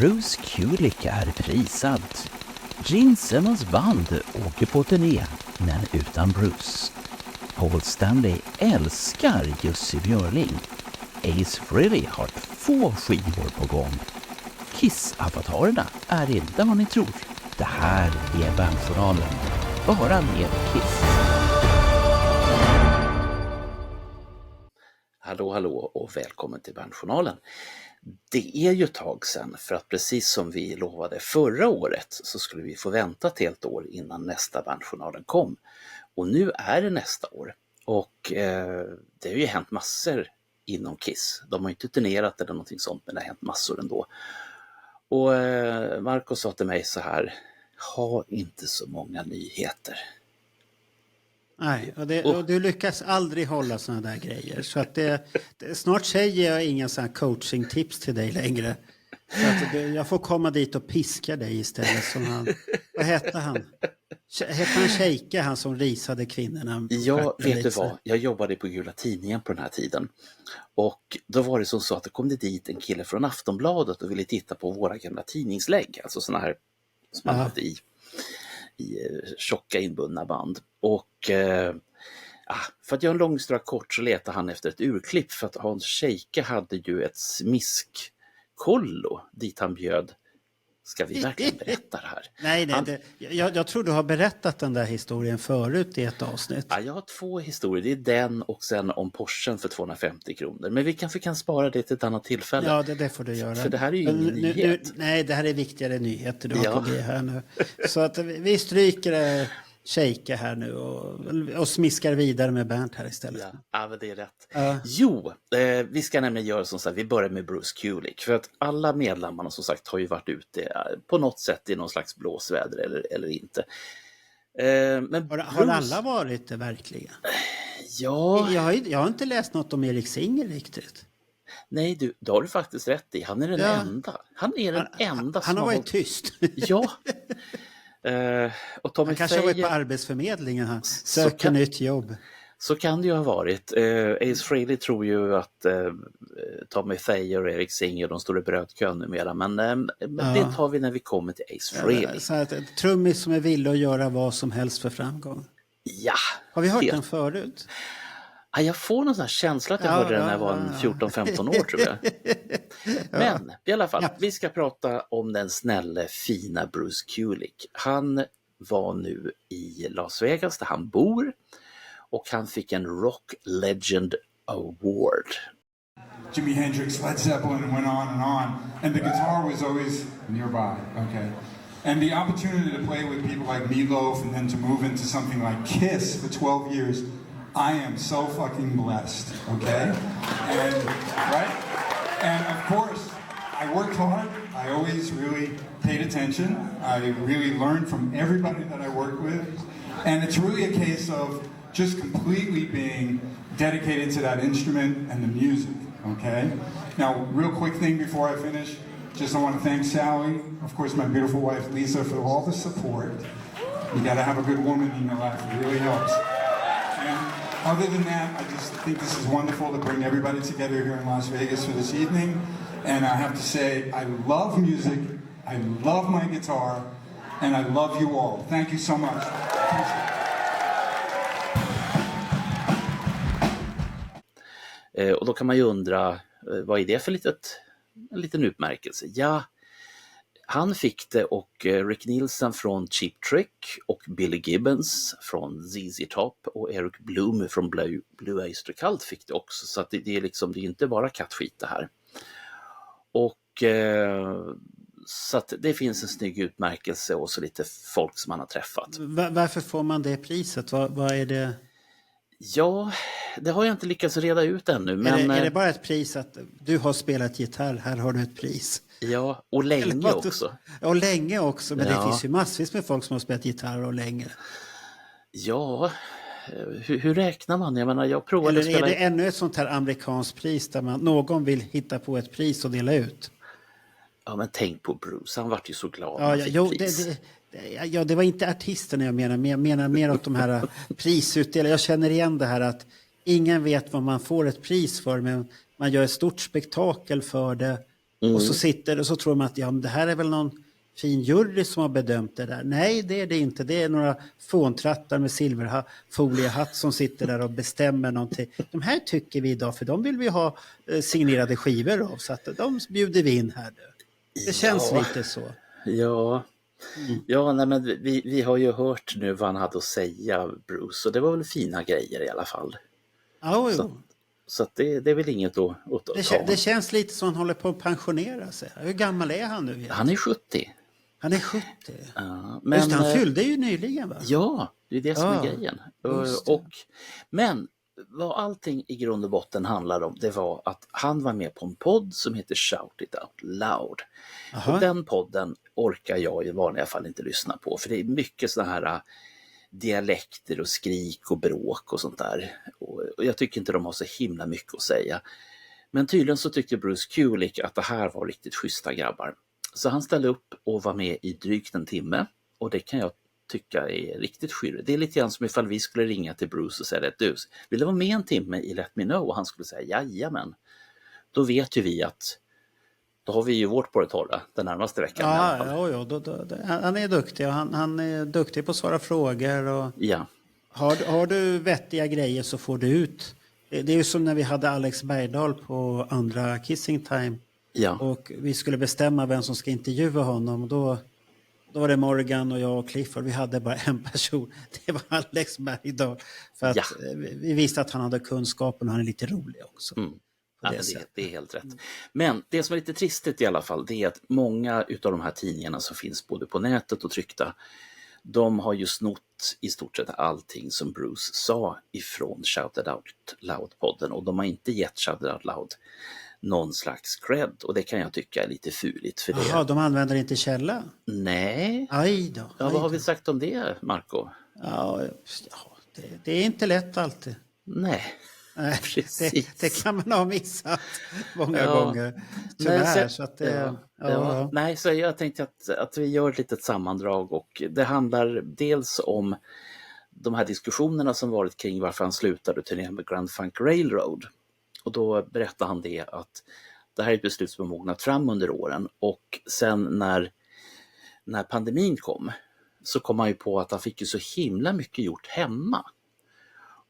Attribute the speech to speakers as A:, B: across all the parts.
A: Bruce Kulick är prisad. Gene Simmons band åker på turné, men utan Bruce. Paul Stanley älskar Jussi Björling. Ace Frehley har 2 skivor på gång. Kiss-avatarerna är inte vad ni tror. Det här är Bandjournalen. Bara med Kiss.
B: Hallå och välkommen till Bandjournalen. Det är ju ett tag sedan, för att precis som vi lovade förra året så skulle vi få vänta ett helt år innan nästa Bandjournalen kom. Och nu är det nästa år. Och det har ju hänt massor inom Kiss. De har inte turnerat eller någonting sånt, men det har hänt massor ändå. Och Marco sa till mig så här: ha inte så många nyheter.
C: Nej, och du lyckas aldrig hålla såna där grejer. Så att snart säger jag inga såna coaching-tips till dig längre. Så att jag får komma dit och piska dig istället. Som vad hette han? Hette han Sheike, han som risade kvinnorna?
B: Ja, vet du vad? Jag jobbade på Gula Tidningen på den här tiden. Och då var det som så att det kom dit en kille från Aftonbladet och ville titta på våra gamla tidningslägg. Alltså såna här som man hade i tjocka inbundna band. Och för att göra en lång historia kort så letade han efter ett urklipp, för att Hans Scheike hade ju ett smiskkollo dit han bjöd. Ska vi verkligen berätta det här?
C: Nej, jag tror du har berättat den där historien förut i ett avsnitt.
B: Ja, jag har 2 historier. Det är den och sen om Porschen för 250 kronor. Men vi kanske kan spara det till ett annat tillfälle.
C: Ja, det får du göra.
B: För det här är ju ingen nyhet.
C: Nej, det här är viktigare nyheter du har på G här nu. Så att vi stryker Sheike här nu och smiskar vidare med Bernt här istället.
B: Ja, men det är rätt. Jo, vi ska nämligen göra som sagt, vi börjar med Bruce Kulick. För att alla medlemmarna som sagt har ju varit ute på något sätt i någon slags blåsväder eller inte. Men
C: har alla varit det verkligen?
B: Ja.
C: Jag har inte läst något om Erik Singer riktigt.
B: Nej, det har du faktiskt rätt i. Han är den enda. Han är den enda som
C: han har varit tyst.
B: Ja. Och Tommy
C: han kanske har varit på Arbetsförmedlingen här. Söker nytt jobb.
B: Så kan det ju ha varit. Ace Frehley tror ju att Tommy Thayer och Erik Singer, de står i brödkön numera. Men det tar vi när vi kommer till Ace Frehley.
C: Så att trummis som är villig att göra vad som helst för framgång.
B: Ja.
C: Har vi hört den förut?
B: Ja, jag får någon sån här känsla att jag hörde den när jag var 14-15 år, tror jag. Men i alla fall, vi ska prata om den snälla, fina Bruce Kulick. Han var nu i Las Vegas där han bor och han fick en Rock Legend Award.
D: Jimi Hendrix, Led Zeppelin went on, and the guitar was always nearby, okay? And the opportunity to play with people like Meatloaf and then to move into something like Kiss for 12 years, I am so fucking blessed, okay? And of course, I worked hard. I always really paid attention. I really learned from everybody that I worked with. And it's really a case of just completely being dedicated to that instrument and the music, okay? Now, real quick thing before I finish, just I want to thank Sally, of course my beautiful wife Lisa, for all the support. You got to have a good woman in your life. It really helps. And other than that, I just think this is wonderful to bring everybody together here in Las Vegas for this evening. And I have to say, I love music, I love my guitar, and I love you all. Thank you so much.
B: Och då kan man ju undra, vad är det för en liten utmärkelse? Ja, han fick det, och Rick Nielsen från Cheap Trick och Billy Gibbons från ZZ Top och Eric Bloom från Blue Oyster Cult fick det också. Så att det är liksom, det är inte bara kattskit det här. Och så att det finns en snygg utmärkelse och så lite folk som man har träffat.
C: Varför får man det priset? Vad är det?
B: Ja, det har jag inte lyckats reda ut ännu. Men
C: är det bara ett pris att du har spelat gitarr, här har du ett pris?
B: Ja, och länge också.
C: Och länge också, men det finns ju massvis med folk som har spelat gitarr och länge.
B: Ja, hur räknar man? Jag menar, jag provade
C: Eller är det ännu ett sånt här amerikanskt pris där någon vill hitta på ett pris och dela ut?
B: Ja, men tänk på Bruce, han vart ju så glad.
C: Det var inte artisterna jag menar mer åt de här prisutdelarna. Jag känner igen det här att ingen vet vad man får ett pris för, men man gör ett stort spektakel för det Och så sitter det och så tror man att det här är väl någon fin jury som har bedömt det där. Nej, det är det inte. Det är några fåntrattar med silverfoliehatt som sitter där och bestämmer någonting. De här tycker vi idag, för de vill vi ha signerade skivor av. Så att de bjuder vi in här nu. Det känns lite så.
B: Ja, nej, men vi har ju hört nu vad han hade att säga, Bruce. Och det var väl fina grejer i alla fall.
C: Ja,
B: så att det är väl inget att ta.
C: Det känns lite som han håller på att pensionera sig. Hur gammal är han nu egentligen?
B: Han är 70.
C: Han är 70.
B: Ja, men
C: just han fyllde ju nyligen, va?
B: Ja, det är det som är grejen. Men vad allting i grund och botten handlar om, det var att han var med på en podd som heter Shout It Out Loud.
C: Aha.
B: Och den podden orkar jag i vanliga fall inte lyssna på, för det är mycket sådana här dialekter och skrik och bråk och sånt där. Och jag tycker inte de har så himla mycket att säga. Men tydligen så tyckte Bruce Kulick att det här var riktigt schyssta grabbar. Så han ställde upp och var med i drygt en timme, och det kan jag tycka är riktigt skyrre. Det är lite grann som ifall vi skulle ringa till Bruce och säga att du, vill du vara med en timme i Let Me Know? Och han skulle säga jajamän. Då vet ju vi att då har vi ju vårt på det torra den närmaste veckan.
C: Han är duktig. Han är duktig på att svara frågor. Och
B: ja.
C: Har du vettiga grejer så får du ut. Det är ju som när vi hade Alex Bergdahl på andra Kissing Time.
B: Ja.
C: Och vi skulle bestämma vem som ska intervjua honom. Då var det Morgan och jag och Clifford. Vi hade bara en person. Det var Alex Bergdahl. För att vi visste att han hade kunskapen och han är lite rolig också.
B: Ja, det är helt rätt. Men det som är lite tristigt i alla fall, det är att många utav de här tidningarna som finns både på nätet och tryckta, de har ju snott i stort sett allting som Bruce sa ifrån Shout It Out Loud-podden, och de har inte gett Shout It Out Loud någon slags cred, och det kan jag tycka är lite fuligt. För
C: Jaha, de använder inte källa?
B: Nej.
C: Aj då.
B: Ja, vad har vi sagt om det, Marco?
C: Ja, det är inte lätt alltid.
B: Nej.
C: Det kan man ha missat många gånger. Tyvärr.
B: Så jag tänkte att vi gör ett litet sammandrag, och det handlar dels om de här diskussionerna som varit kring varför han slutade turnera med Grand Funk Railroad. Och då berättade han det att det här är ett beslut som har mognat fram under åren, och sen när pandemin kom så kom han ju på att han fick ju så himla mycket gjort hemma.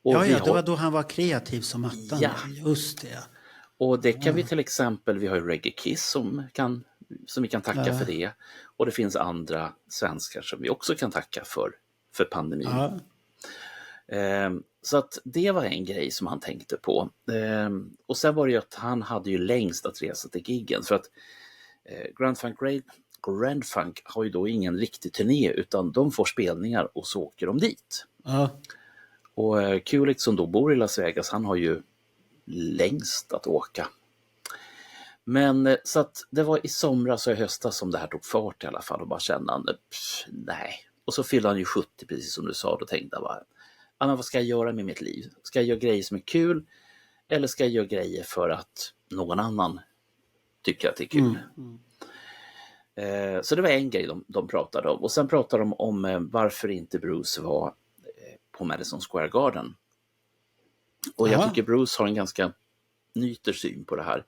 B: Och
C: det var då han var kreativ som attan.
B: Ja.
C: Just det.
B: Och det kan vi till exempel, vi har ju Reggae Kiss som vi kan tacka för det. Och det finns andra svenskar som vi också kan tacka för pandemin.
C: Ja.
B: Så att det var en grej som han tänkte på. Och sen var det ju att han hade ju längst att resa till giggen, för att Grand Funk har ju då ingen riktig turné, utan de får spelningar och så åker de dit.
C: Ja.
B: Och Kulick som då bor i Las Vegas, han har ju längst att åka. Men så att det var i somras och i höstas som det här tog fart i alla fall, och bara kände han, nej. Och så fyllde han ju 70, precis som du sa, då tänkte jag bara, men vad ska jag göra med mitt liv? Ska jag göra grejer som är kul, eller ska jag göra grejer för att någon annan tycker att det är kul? Så det var en grej de pratade om. Och sen pratade de om varför inte Bruce var på Madison Square Garden. Och jag tycker Bruce har en ganska nyter syn på det här.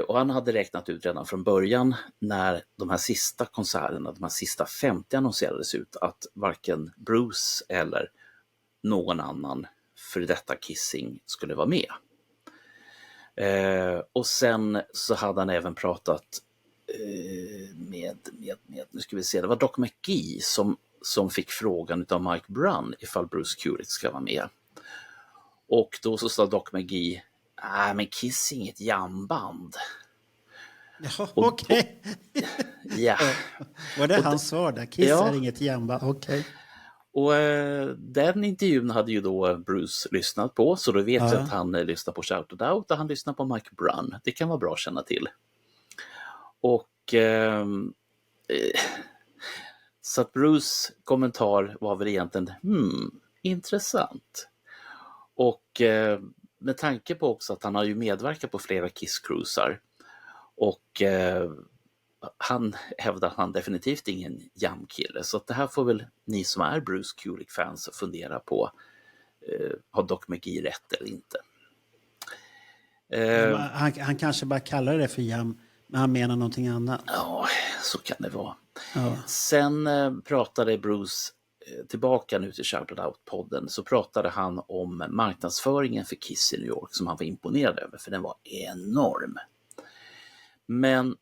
B: Och han hade räknat ut redan från början, när de här sista konserterna, de här sista 50 annonserades ut, att varken Bruce eller någon annan för detta Kissing skulle vara med. Och sen så hade han även pratat med nu ska vi se, det var Doc McGee som fick frågan av Mike Brunn ifall Bruce Kulick ska vara med. Och då så sa Doc McGee, men Kiss är inget jamband.
C: Ja, okej.
B: Ja.
C: Var det hans svar där? Kiss är inget jamband, okej.
B: Och den intervjun hade ju då Bruce lyssnat på, så då vet jag att han lyssnar på Shout It Out och han lyssnar på Mike Brunn. Det kan vara bra att känna till. Och så att Bruce kommentar var väl egentligen intressant. Och med tanke på också att han har ju medverkat på flera Kiss-cruisar, och han hävdar att han definitivt ingen jamkille, så att det här får väl ni som är Bruce Kulick-fans fundera på. Har Doc McGee rätt eller inte?
C: Han kanske bara kallar det för jam Men han menar någonting annat.
B: Ja, så kan det vara.
C: Ja.
B: Sen pratade Bruce tillbaka nu till Shout It Out-podden, så pratade han om marknadsföringen för Kiss i New York som han var imponerad över, för den var enorm. Men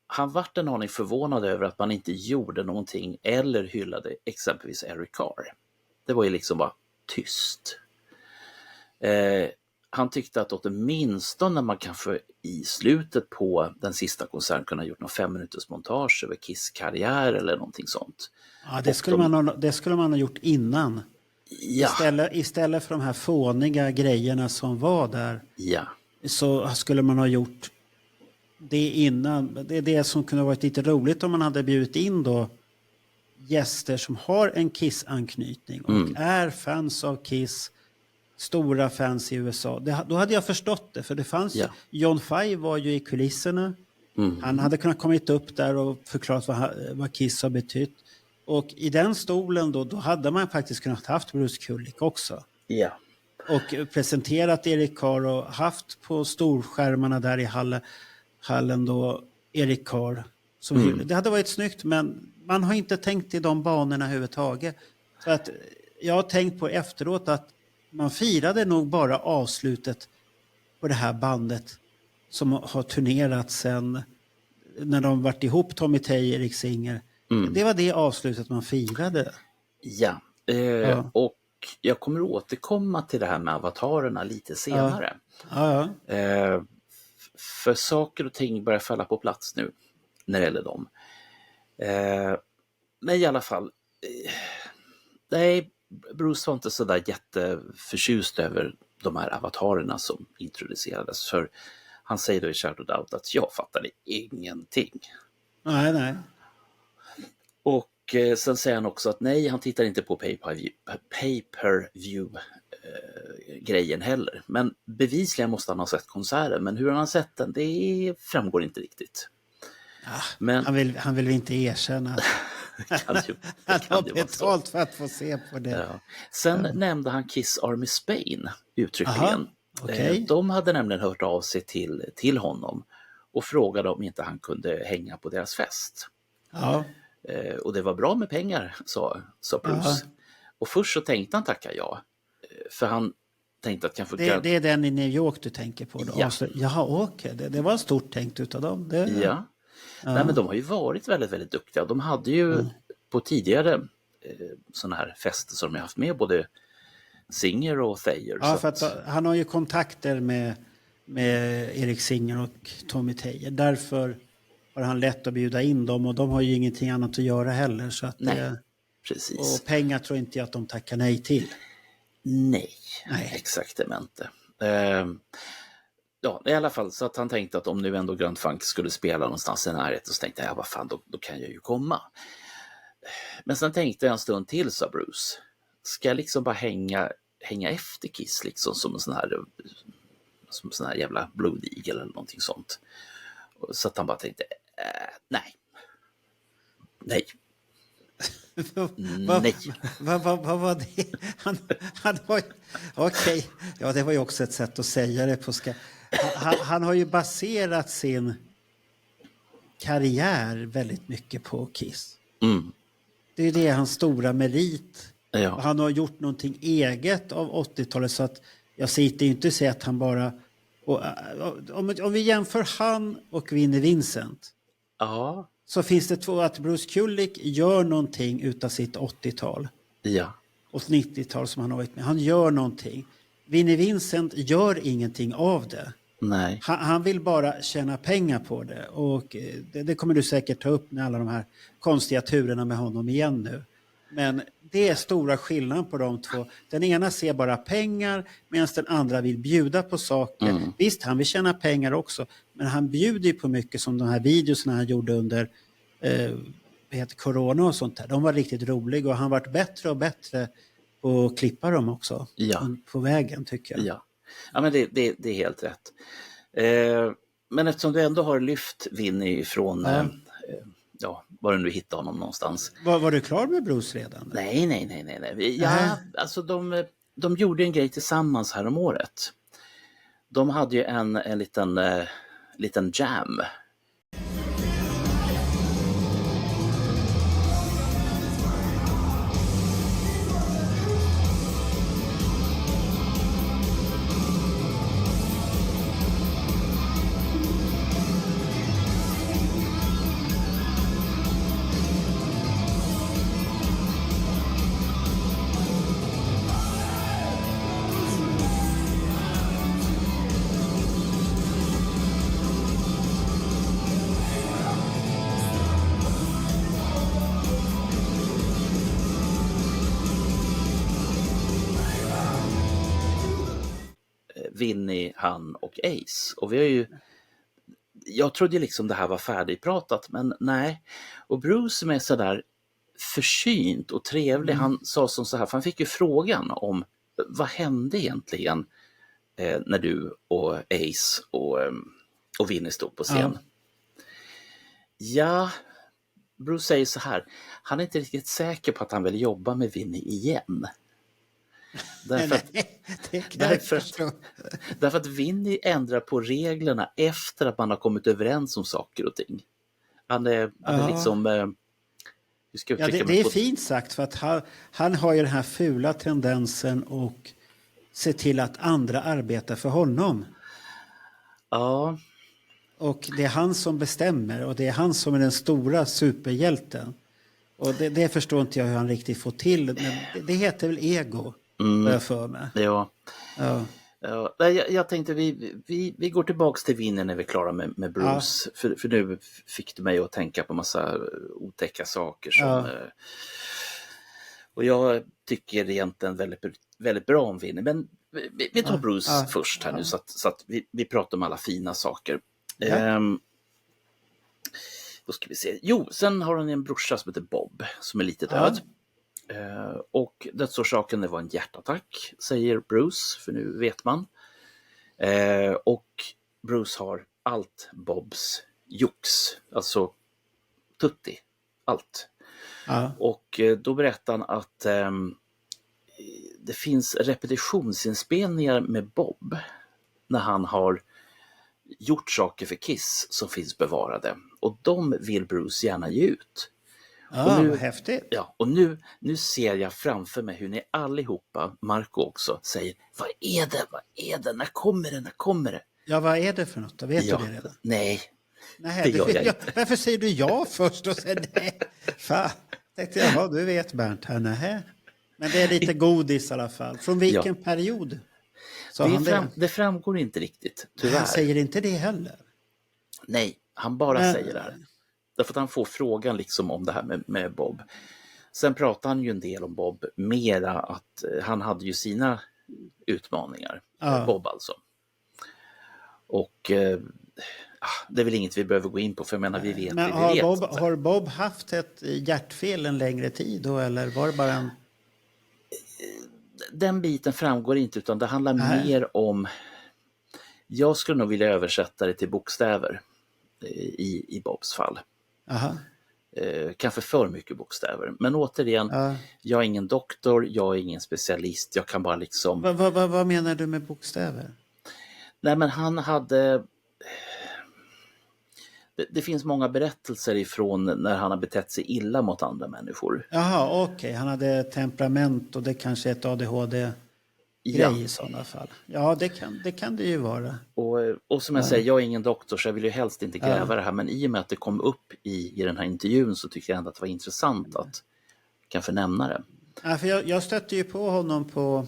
B: han vart en aning förvånad över att man inte gjorde någonting eller hyllade exempelvis Eric Carr. Det var ju liksom bara tyst. Han tyckte att åtminstone man kanske i slutet på den sista konserten kunde ha gjort någon 5 minuters montage över Kiss karriär eller någonting sånt.
C: Ja, det skulle man ha gjort innan.
B: Ja.
C: Istället för de här fåniga grejerna som var där,
B: Ja.
C: så skulle man ha gjort det innan. Det är det som kunde ha varit lite roligt om man hade bjudit in då gäster som har en Kiss-anknytning och är fans av Kiss, stora fans i USA. Då hade jag förstått det, för det fanns John Five var ju i kulisserna. Han hade kunnat kommit upp där och förklarat vad Kiss har betytt. Och i den stolen då hade man faktiskt kunnat haft Bruce Kulick också.
B: Ja.
C: Och presenterat Eric Carr och haft på storskärmarna där i hallen då Eric Carr. Det hade varit snyggt, men man har inte tänkt i de banorna överhuvudtaget. Så att jag har tänkt på efteråt att man firade nog bara avslutet på det här bandet som har turnerat sen när de varit ihop, Tommy Tey, Erik Singer. Det var det avslutet man firade.
B: Ja, och jag kommer återkomma till det här med avatarerna lite senare. För saker och ting börjar falla på plats nu när det gäller dem. Men i alla fall, nej, Bruce var inte så där jätteförtjust över de här avatarerna som introducerades. För han säger då i Shout It Out att jag fattade ingenting.
C: Nej.
B: Och sen säger han också att nej, han tittar inte på pay-per-view grejen heller. Men bevisligen måste han ha sett konserten. Men hur han har sett den, det framgår inte riktigt. Men
C: han vill inte erkänna att han har betalt för att få se på det.
B: Ja. Sen nämnde han Kiss Army Spain uttryckligen.
C: Okay.
B: De hade nämligen hört av sig till honom och frågade om inte han kunde hänga på deras fest.
C: Ja.
B: Och det var bra med pengar, sa Bruce. Aha. Och först så tänkte han tacka ja. För han tänkte att kanske...
C: Det är den i New York du tänker på då?
B: Ja.
C: Jaha, okej. Det var stort tänkt utav dem.
B: Ja. Nej, men de har ju varit väldigt, väldigt duktiga. De hade ju på tidigare sådana här fester som de har haft med både Singer och Thayer.
C: Ja, för att han har ju kontakter med Erik Singer och Tommy Thayer. Därför har han lätt att bjuda in dem, och de har ju ingenting annat att göra heller. Så att
B: nej, precis.
C: Och pengar tror inte jag att de tackar nej till.
B: Nej. Exakt inte. Ja, i alla fall så att han tänkte att om nu ändå Grand Funk skulle spela någonstans i närheten, så tänkte jag, vad fan, då kan jag ju komma. Men sen tänkte jag en stund till, sa Bruce. Ska jag liksom bara hänga efter Kiss liksom som en sån här jävla Blue Eagle eller någonting sånt. Så att han bara tänkte, nej. Nej.
C: Vad var det? Han var okej. Ja, det var ju också ett sätt att säga det på han har ju baserat sin karriär väldigt mycket på Kiss. Det är det hans stora merit.
B: Ja.
C: Och han har gjort någonting eget av 80-talet, så att jag sitter inte och säger att han bara... om vi jämför han och Vinnie Vincent, så finns det två, att Bruce Kulick gör någonting utav sitt 80-tal.
B: Ja.
C: Och 90-tal som han har varit med. Han gör någonting. Vinnie Vincent gör ingenting av det.
B: Nej.
C: Han vill bara tjäna pengar på det. Och det kommer du säkert ta upp med alla de här konstiga turerna med honom igen nu. Men det är stora skillnader på de två. Den ena ser bara pengar, medan den andra vill bjuda på saker. Visst, han vill tjäna pengar också. Men han bjuder ju på mycket, som de här videorna han gjorde under corona och sånt där. De var riktigt roliga, och han varit bättre och bättre på att klippa dem också.
B: Ja.
C: På vägen, tycker jag.
B: Ja, men det är helt rätt. Men eftersom du ändå har lyft Vinnie från... var du nu hittar honom någonstans.
C: Var du klar med Bruce redan?
B: Nej. Ja, alltså de gjorde en grej tillsammans här om året. De hade ju en liten jam Vinny, han och Ace. Och vi har ju... Jag trodde liksom det här var färdigpratat, men nej. Och Bruce är så där försynt och trevlig. Han sa som så här, för han fick ju frågan om vad hände egentligen när du och Ace och Vinny stod på scen. Ja, Bruce säger så här, han är inte riktigt säker på att han vill jobba med Vinny igen. Därför att Vinny ändrar på reglerna efter att man har kommit överens om saker och ting. Han är liksom...
C: det är fint sagt, för att han har ju den här fula tendensen och se till att andra arbetar för honom.
B: Ja.
C: Och det är han som bestämmer och det är han som är den stora superhjälten. Och det förstår inte jag hur han riktigt får till. Men det heter väl ego, jag för mig.
B: Ja. Jag tänkte vi går tillbaks till Vinny när vi är klara med Bruce. Ja. För nu fick du mig att tänka på massa otäcka saker. Och jag tycker egentligen väldigt, väldigt bra om Vinny. Men vi tar Bruce först här nu så att vi pratar om alla fina saker. Ja. Då ska vi se. Jo, sen har han en brorsa som heter Bob som är lite död. Och dödsorsaken var en hjärtattack, säger Bruce, för nu vet man. Och Bruce har allt Bobs jox, alltså tutti, allt. Och då berättar han att det finns repetitionsinspelningar med Bob när han har gjort saker för Kiss som finns bevarade. Och de vill Bruce gärna ge ut.
C: Och nu, häftigt.
B: Ja, och nu ser jag framför mig hur ni allihopa, Marco också, säger vad är det? När kommer det?
C: Ja, vad är det för något? Vet du det redan?
B: Nej,
C: det gör jag inte. Varför säger du ja först och sen nej? Fan, tänkte jag, du vet Bernt här, nej. Men det är lite godis i alla fall. Från vilken period?
B: Det framgår inte riktigt, tyvärr.
C: Han säger inte det heller.
B: Nej, han bara säger det här. Därför att han får frågan liksom om det här med Bob. Sen pratar han ju en del om Bob, mera att han hade ju sina utmaningar. Bob alltså. Och det är väl inget vi behöver gå in på, för jag menar vi vet.
C: Men har Bob haft ett hjärtfel en längre tid då, eller var det bara en...
B: Den biten framgår inte, utan det handlar mer om... Jag skulle nog vilja översätta det till bokstäver i Bobs fall. Kanske för mycket bokstäver. Men återigen, jag är ingen doktor, jag är ingen specialist. Jag kan bara liksom...
C: Vad menar du med bokstäver?
B: Nej, men han hade... Det finns många berättelser ifrån när han har betett sig illa mot andra människor.
C: Jaha, okej. Han hade temperament och det kanske är ett ADHD-grej i sådana fall. Ja, det kan det ju vara.
B: Och som jag säger, jag är ingen doktor så jag vill ju helst inte gräva det här. Men i och med att det kom upp i den här intervjun så tycker jag ändå att det var intressant att kanske nämna det.
C: Ja, för jag stötte ju på honom på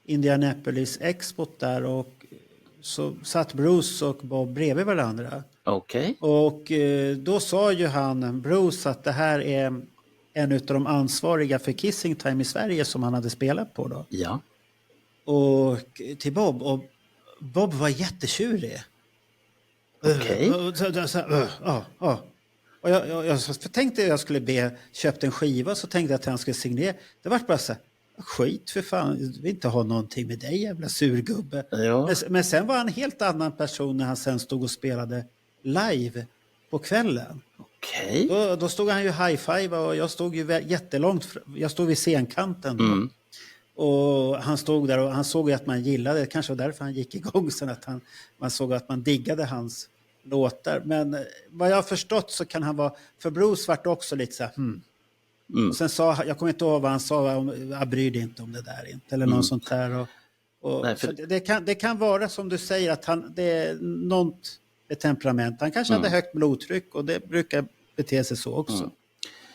C: Indianapolis Expo där och så satt Bruce och Bob bredvid varandra.
B: Okej.
C: Och då sa ju Bruce, att det här är en av de ansvariga för Kissing Time i Sverige som han hade spelat på då.
B: Ja.
C: Och till Bob. Och Bob var jättetjurig.
B: Okej.
C: Och jag tänkte jag skulle köpt en skiva, så tänkte jag att han skulle signera. Det var bara så här, skit för fan, jag vill inte ha någonting med dig jävla surgubbe.
B: Ja.
C: Men sen var han en helt annan person när han sen stod och spelade live på kvällen.
B: Okej.
C: Då stod han ju high-five och jag stod ju jättelångt, jag stod vid scenkanten då. Och han stod där och han såg ju att man gillade det, kanske var därför han gick igång sen, att man såg att man diggade hans låtar. Men vad jag har förstått så kan han vara, för Bruce vart också lite så här, Och sen sa, jag kommer inte ihåg vad han sa, jag bryr dig inte om det där inte, eller något sånt där. Nej, det kan vara som du säger, att det är något temperament. Han kanske hade högt blodtryck och det brukar bete sig så också.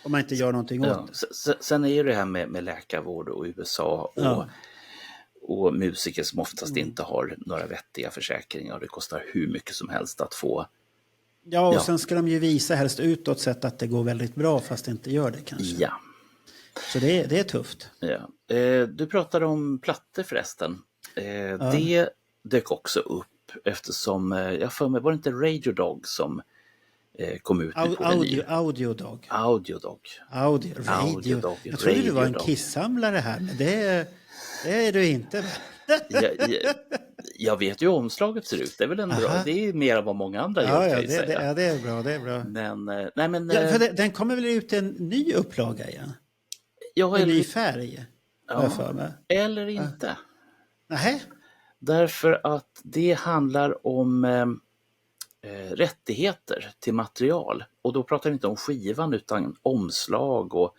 C: Om man inte gör någonting åt det.
B: Sen är det här med läkarvård och USA och musiker som oftast inte har några vettiga försäkringar. Det kostar hur mycket som helst att få.
C: Ja, och sen ska de ju visa helst utåt sett att det går väldigt bra, fast det inte gör det kanske.
B: Ja.
C: Så det är tufft.
B: Ja. Du pratade om plattor förresten. Det dök också upp eftersom, jag för mig, var det inte Radio Dog som kom ut nu på vinyl?
C: Audio Dog.
B: Radio Dog.
C: Radio.
B: Dog.
C: Jag trodde du var en
B: Radio Dog.
C: kissamlare här, men det är du inte.
B: Jag vet ju hur omslaget ser ut. Det är väl en bra. Det är mer än vad många andra gör, kan jag säga.
C: Ja, det är bra, det är bra.
B: Men, nej men...
C: Ja, för den kommer väl ut en ny upplaga igen? En ny färg, har jag för mig.
B: Eller inte.
C: Nej.
B: Därför att det handlar om rättigheter till material. Och då pratar vi inte om skivan utan omslag och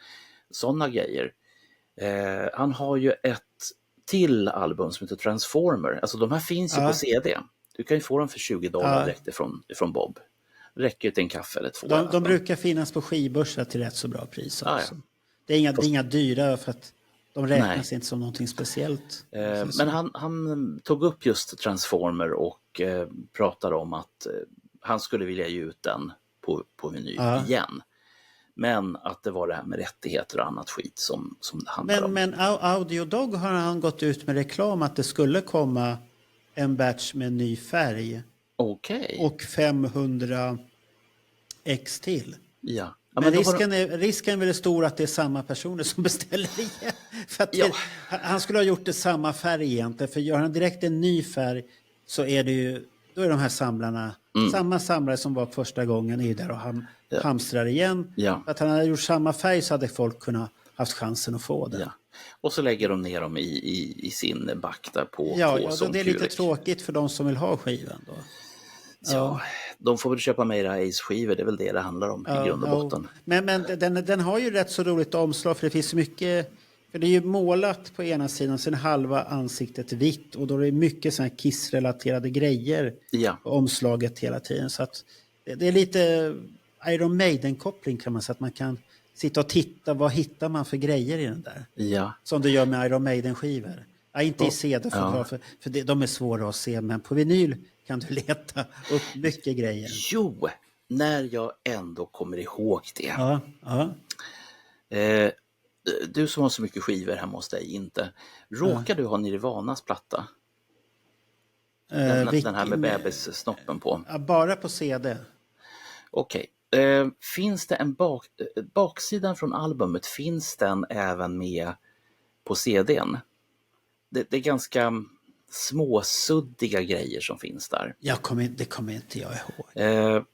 B: sådana grejer. Han har ju ett till album som heter Transformer. Alltså de här finns ju på CD. Du kan ju få dem för $20 direkt ifrån Bob. Det räcker ju till en kaffe eller två.
C: De brukar finnas på skivbörsar till rätt så bra pris också.
B: Ja.
C: Det är inga dyra för att de räknas inte som någonting speciellt.
B: Men han tog upp just Transformer och pratade om att han skulle vilja ge ut den på vinyl igen. Men att det var det här med rättigheter och annat skit som det handlar om.
C: Men Audio Dog har han gått ut med reklam att det skulle komma en batch med ny färg.
B: Okej.
C: Och 500 X till.
B: Ja.
C: Men risken är väl stor att det är samma personer som beställer igen. För att han skulle ha gjort det samma färg egentligen. För gör han direkt en ny färg så är det ju, då är de här samlarna, samma samlare som var första gången är där och hamstrar igen.
B: Ja.
C: För att han hade gjort samma färg så hade folk kunnat haft chansen att få det.
B: Ja. Och så lägger de ner dem i sin back där på
C: då det är lite tråkigt för de som vill ha skivan då.
B: Ja, de får väl köpa mera Ace-skivor, det är väl det handlar om i grund och botten.
C: Men den har ju rätt så roligt omslag för det finns mycket, för det är ju målat på ena sidan, sen halva ansiktet vitt och då är det mycket sådana här Kiss-relaterade grejer på omslaget hela tiden. Så att det är lite Iron Maiden-koppling kan man säga, att man kan sitta och titta, vad hittar man för grejer i den där?
B: Ja.
C: Som du gör med Iron Maiden-skivor. Ja, inte i CD för de är svåra att se, men på vinyl kan du leta upp mycket grejer.
B: Jo, när jag ändå kommer ihåg det. Du som har så mycket skivor hemma hos dig, inte. Råkar du ha Nirvanas platta? Den här med bebissnoppen på.
C: Ja, bara på CD.
B: Okej. Finns det en baksidan från albumet, finns den även med på CDn? Det är ganska småsuddiga grejer som finns där.
C: Det kommer inte jag ihåg.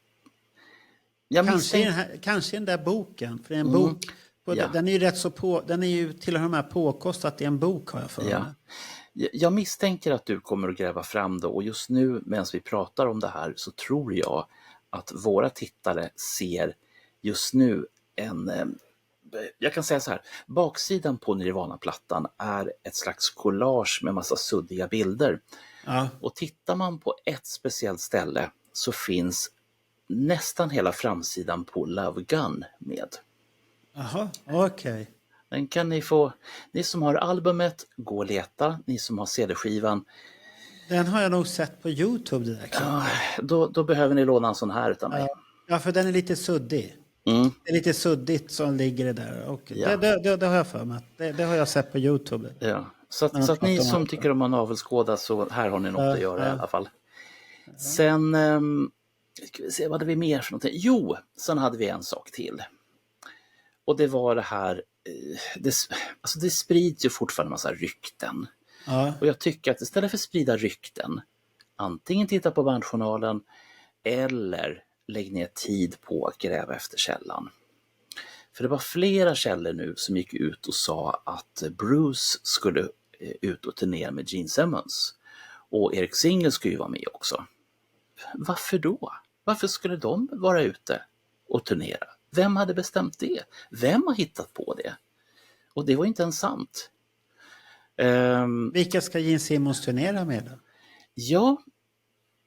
C: Kanske den där boken. För en bok, den är ju rätt så den är ju till de här påkostat i en bok har jag för mig.
B: Jag misstänker att du kommer att gräva fram det och just nu medan vi pratar om det här så tror jag att våra tittare ser just nu jag kan säga så här, baksidan på Nirvana-plattan är ett slags collage med massa suddiga bilder. Ja. Och tittar man på ett speciellt ställe så finns nästan hela framsidan på Love Gun med.
C: Jaha, okej.
B: Den kan ni få, ni som har albumet, gå och leta, ni som har CD-skivan.
C: Den har jag nog sett på YouTube det där.
B: Då behöver ni låna en sån här utan mig.
C: Ja, för den är lite suddig. Det är lite suddigt som ligger det där. Och det har jag för mig. Det har jag sett på YouTube.
B: Ja. Så att ni som tycker om att navelskåda, så här har ni något att göra i alla fall. Sen ska vi se, vad hade vi mer för någonting? Jo, sen hade vi en sak till. Och det var det här, det sprids ju fortfarande en massa rykten. Ja. Och jag tycker att istället för att sprida rykten, antingen titta på bandjournalen eller lägg ner tid på att gräva efter källan. För det var flera källor nu som gick ut och sa att Bruce skulle ut och turnera med Gene Simmons. Och Eric Singer skulle ju vara med också. Varför då? Varför skulle de vara ute och turnera? Vem hade bestämt det? Vem har hittat på det? Och det var inte ens sant.
C: Vilka ska Gene Simmons turnera med då?
B: Ja,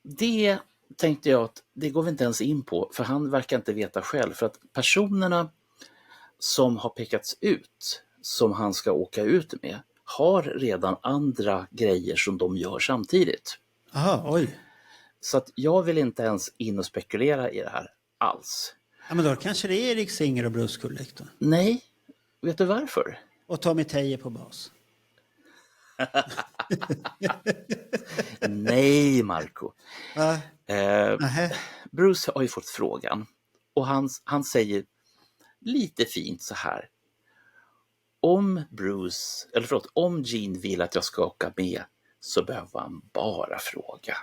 B: det tänkte jag att det går vi inte ens in på, för han verkar inte veta själv. För att personerna som har pekats ut som han ska åka ut med har redan andra grejer som de gör samtidigt.
C: Aha, oj.
B: Så att jag vill inte ens in och spekulera i det här alls.
C: Ja, men då kanske det är Eric Singer och Bruce Kulick då?
B: Nej, vet du varför?
C: Och Tommy Teje på bas.
B: Nej, Marco.
C: Va? Nähä.
B: Bruce har ju fått frågan och han säger lite fint så här. Om Gene vill att jag ska åka med så behöver han bara fråga.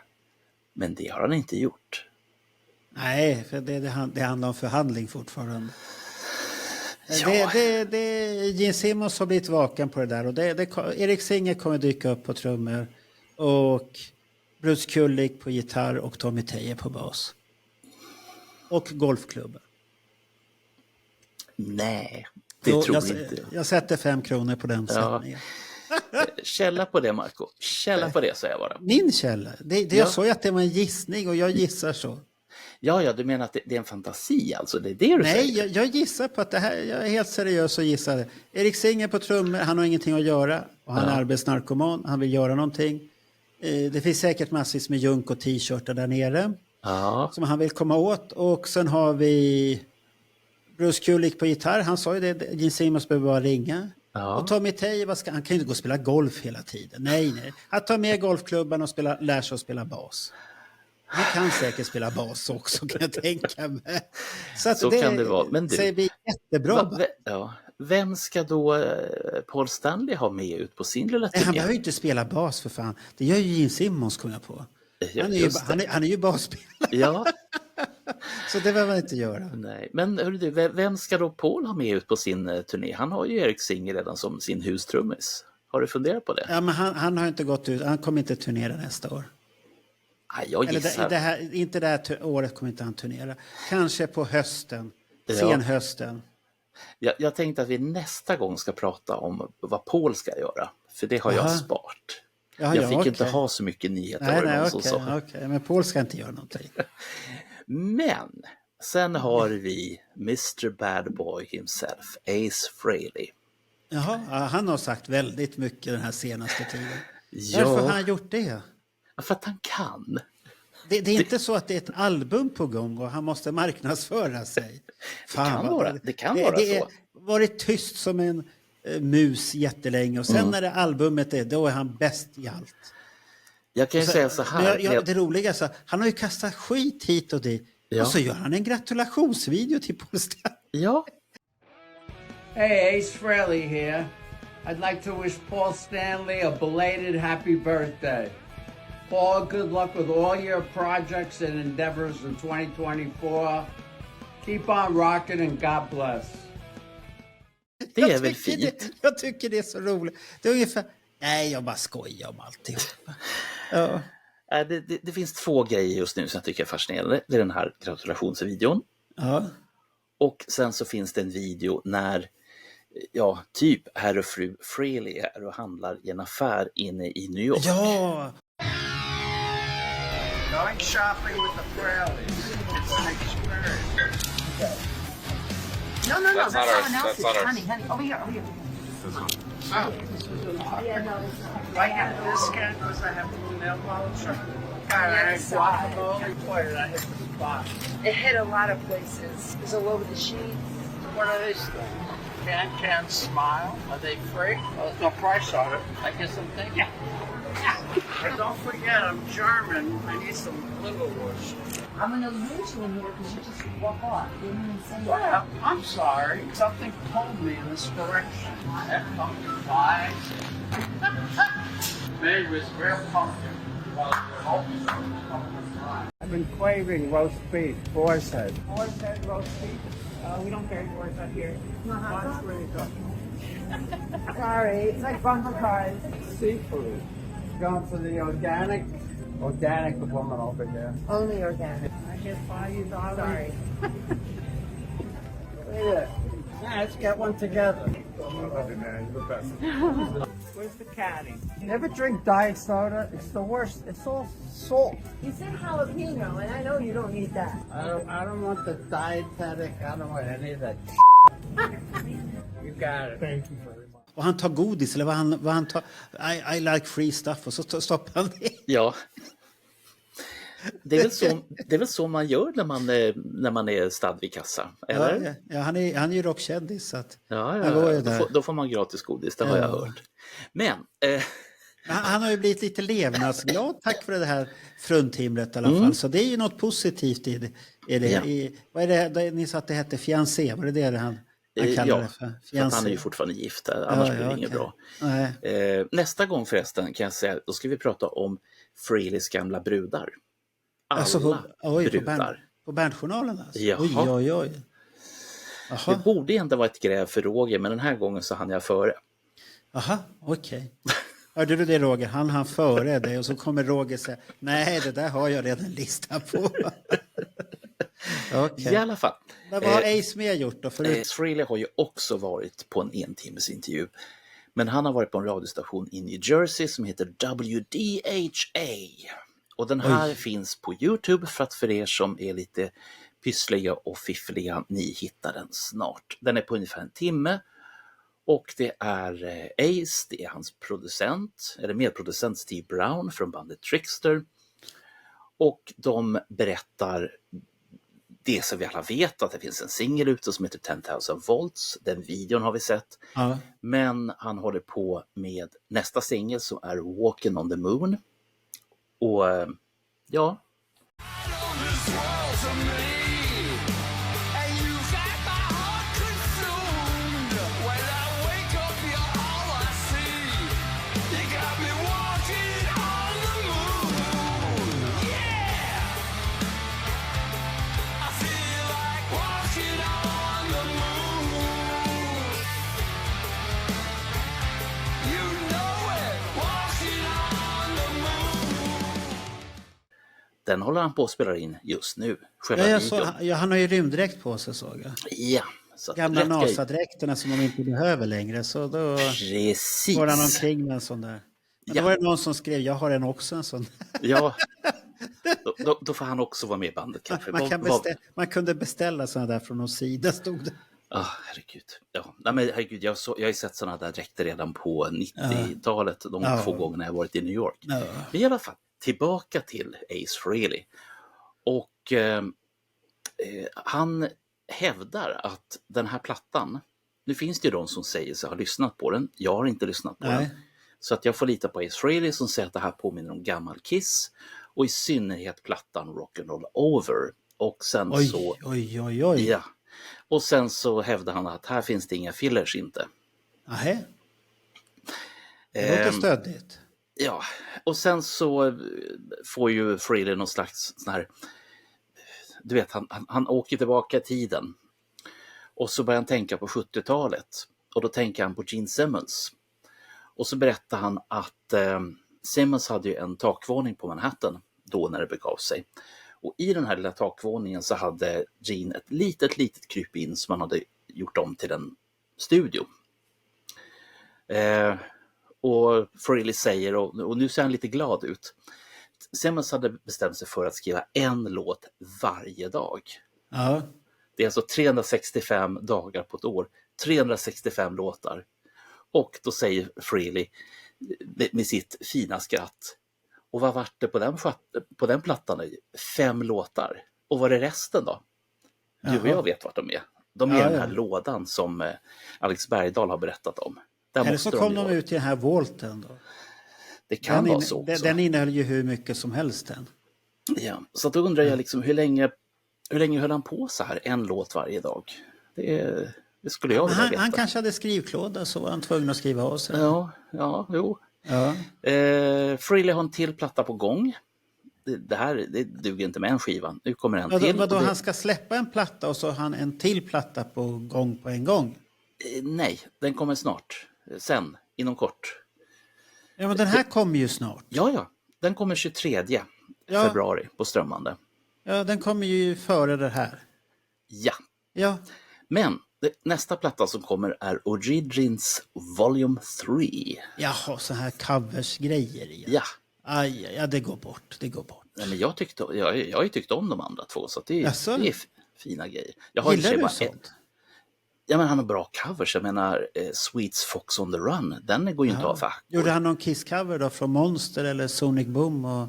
B: Men det har han inte gjort.
C: Nej, för det handlar om förhandling fortfarande.
B: Ja.
C: Gene Simmons har blivit vaken på det där. Och Erik Singer kommer dyka upp på trummor. Och Bruce Kulick på gitarr och Tommy Thayer på bas. Och golfklubben.
B: Nej, det tror jag inte.
C: Jag sätter 5 kronor på den sättningen.
B: Källa på det, Marco. Källa på det, säger jag bara.
C: Min källa? Jag sa ju att det var en gissning och jag gissar så.
B: Ja, du menar att det är en fantasi alltså? Det är det du säger?
C: Nej, jag gissar på att det här, jag är helt seriös och gissar. Erik Singer på trummor, han har ingenting att göra. Och han är arbetsnarkoman, han vill göra någonting. Det finns säkert massvis med junk och t-shirtar där nere.
B: Ja.
C: Som han vill komma åt. Och sen har vi Bruce Kulick på gitarr. Han sa ju det, Gene Simmons behöver bara ringa.
B: Ja.
C: Och Tommy Thayer, han kan ju inte gå och spela golf hela tiden. Nej. Han tar med golfklubban och lär sig att spela bas. Han kan säkert spela bas också, kan jag tänka mig.
B: Så det kan det vara. Men du,
C: säger vi jättebra.
B: Vem ska då Paul Stanley ha med ut på sin lilla turné?
C: Han behöver ju inte spela bas för fan. Det gör ju Gene Simmons, kommer jag på. Han är ju basspelare.
B: Ja.
C: Så det behöver han inte göra.
B: Nej. Men hörru du, vem ska då Paul ha med ut på sin turné? Han har ju Erik Singer redan som sin hustrummis. Har du funderat på det?
C: Ja, men han har inte gått ut. Han kommer inte turnera nästa år.
B: Jag gissar.
C: Inte det här året kommer inte han turnera. Kanske på hösten. Sen hösten.
B: Jag tänkte att vi nästa gång ska prata om vad Paul ska göra. För det har jag sparat. Jag fick inte ha så mycket nyheter.
C: Okej. Men Paul ska inte göra någonting.
B: Men sen har vi Mr. Bad Boy himself, Ace Frehley.
C: Jaha, han har sagt väldigt mycket den här senaste tiden.
B: Ja.
C: Varför har han gjort det?
B: För att han kan.
C: Det är inte så att det är ett album på gång och han måste marknadsföra sig.
B: Det kan vara så.
C: Det har varit tyst som en mus jättelänge och sen när det albumet då är han bäst i allt.
B: Jag kan ju säga så här.
C: Det roliga är så han har ju kastat skit hit och dit. Ja. Och så gör han en gratulationsvideo till Paul Stanley.
B: Ja.
E: Hey, Ace Frehley here. I'd like to wish Paul Stanley a belated happy birthday. Paul, good luck with all your projects and endeavors in 2024. Keep on rocking and God bless.
B: Det är väl fint.
C: Jag tycker det är så roligt. Det är ungefär... Nej, jag bara skojar om alltihop. Ja.
B: Det finns 2 grejer just nu som jag tycker är fascinerande. Det är den här gratulationsvideon.
C: Ja.
B: Och sen så finns det en video när typ herr och fru Frehley är och handlar i en affär inne i New York.
C: Ja!
E: Going shopping with the Frehleys. It's an experience.
F: No, that's someone else's. Honey, over here.
E: This one. Oh. I have this guy because I have a nail polisher. I guacamole player. I hit the spot.
F: It hit a lot of places. It was all over the sheets.
E: What are these things? Can smile. Are they free? Oh, there's no price on it. I guess I'm thinking. But don't forget, I'm German. I need some liverwurst.
F: I'm going to lose you in here because you just walk off. You didn't even say that.
E: Well, I'm sorry. Something pulled me in this direction. That pumpkin pie. Made with real pumpkin. I've been craving roast beef, boar's head. Boar's head, roast beef? We don't carry boar's head here. That's really good.
F: Sorry, it's like bunker cars.
E: Seafood. Going for the organic woman over there.
F: Only organic.
E: I get $5.
F: Sorry.
E: Yeah, let's get one together. Where's the caddy? You never drink diet soda? It's the worst. It's all salt.
F: You said jalapeno, and I know you don't need that.
E: I don't want the dietetic. I don't want any of that. You got it. Thank you very much.
C: Och han tar godis eller vad han tar. I like free stuff och så stoppar han det.
B: Ja. Det är väl så man gör när man är stad vid kassa, eller?
C: Ja, han är ju rockkändis så att
B: då får man gratis godis, det har jag hört. Men
C: Han har ju blivit lite levnadsglad tack vare det här fruntimret i alla fall. Så det är ju något positivt i det. Vad är det? Ni sa att det hette fiancé, var det han kallar det för?
B: För att han är ju fortfarande gift, annars blir det inget bra. Nästa gång förresten kan jag säga, då ska vi prata om Frehley's gamla brudar. Alla brudar.
C: På Bandjournalen alltså?
B: Jaha.
C: Oj.
B: Det borde inte vara ett gräv för Roger, men den här gången så hann jag före.
C: Aha, okej. Hörde du det Roger? Han före dig och så kommer Roger säga nej, det där har jag redan listan på. Okay.
B: I alla fall.
C: Men vad har Ace mer gjort då?
B: Ace Frehley har ju också varit på en entimmesintervju. Men han har varit på en radiostation i New Jersey som heter WDHA. Och den här finns på YouTube för er som är lite pyssliga och fiffliga, ni hittar den snart. Den är på ungefär en timme. Och det är Ace, det är hans producent, eller medproducent Steve Brown från bandet Trickster. Och de berättar det som vi alla vet, att det finns en singel ute som heter 10,000 volts. Den videon har vi sett. Ja. Men han håller på med nästa singel som är Walking on the Moon. Och ja... Den håller han på att spela in just nu.
C: Han har ju rymddräkt på sig, såg jag.
B: Ja.
C: Så gamla NASA-dräkterna som de inte behöver längre. Så då går han omkring med en sån där. Men då var det någon som skrev, jag har en också en sån.
B: Ja, då får han också vara med i bandet kanske.
C: Man kunde beställa såna där från någon sida, stod det.
B: Herregud. Ja. Nej, men herregud, jag har ju sett såna där dräkter redan på 90-talet. De få gångerna jag varit i New York. Men i alla fall. Tillbaka till Ace Frehley. Och han hävdar att den här plattan, nu finns det ju de som säger sig ha lyssnat på den. Jag har inte lyssnat på den. Så att jag får lita på Ace Frehley som säger att det här påminner om gammal Kiss. Och i synnerhet plattan Rock'n'Roll Over. Och sen
C: Oj.
B: Ja. Och sen så hävdar han att här finns det inga fillers inte.
C: Nej. Det låter stödigt.
B: Ja, och sen så får ju Frehley någon slags sån här, du vet, han åker tillbaka i tiden. Och så börjar han tänka på 70-talet. Och då tänker han på Gene Simmons. Och så berättar han att Simmons hade ju en takvåning på Manhattan då när det begav sig. Och i den här lilla takvåningen så hade Gene ett litet krypin som han hade gjort om till en studio. Och Frehley säger, och nu ser han lite glad ut. Simmons hade bestämt sig för att skriva en låt varje dag.
C: Ja.
B: Det är alltså 365 dagar på ett år. 365 låtar. Och då säger Frehley med sitt fina skratt. Och vad var det på den plattan? 5 låtar. Och vad är resten då? Du och jag vet vart de är. De är den här lådan som Alex Bergdahl har berättat om.
C: Eller så kom de ut i den här volten då.
B: Det kan vara så också.
C: Den innehöll ju hur mycket som helst den.
B: Ja, så då undrar jag liksom hur länge höll han på så här? En låt varje dag. Det skulle jag vilja veta.
C: Han kanske hade skrivklåda så var han tvungen att skriva av sig.
B: Jo. Frehley har en till platta på gång. Det duger inte med en skiva. Nu kommer en till.
C: Vadå, han ska släppa en platta och så har han en till platta på gång på en gång?
B: Nej, den kommer snart. Sen, inom kort.
C: Ja, men den här kommer ju snart.
B: Ja. Den kommer 23 februari på strömmande.
C: Ja, den kommer ju före det här.
B: Ja. Men nästa platta som kommer är Origins Volume 3.
C: Jaha, så här covers-grejer igen.
B: Ja.
C: Aj, det går bort.
B: Nej, men jag har ju tyckt om de andra två, så det är fina grejer.
C: Gillar du sånt?
B: Ja, men han har bra covers. Jag menar, Sweets Fox on the Run, den går ju inte av för.
C: Gjorde han någon Kiss-cover då från Monster eller Sonic Boom?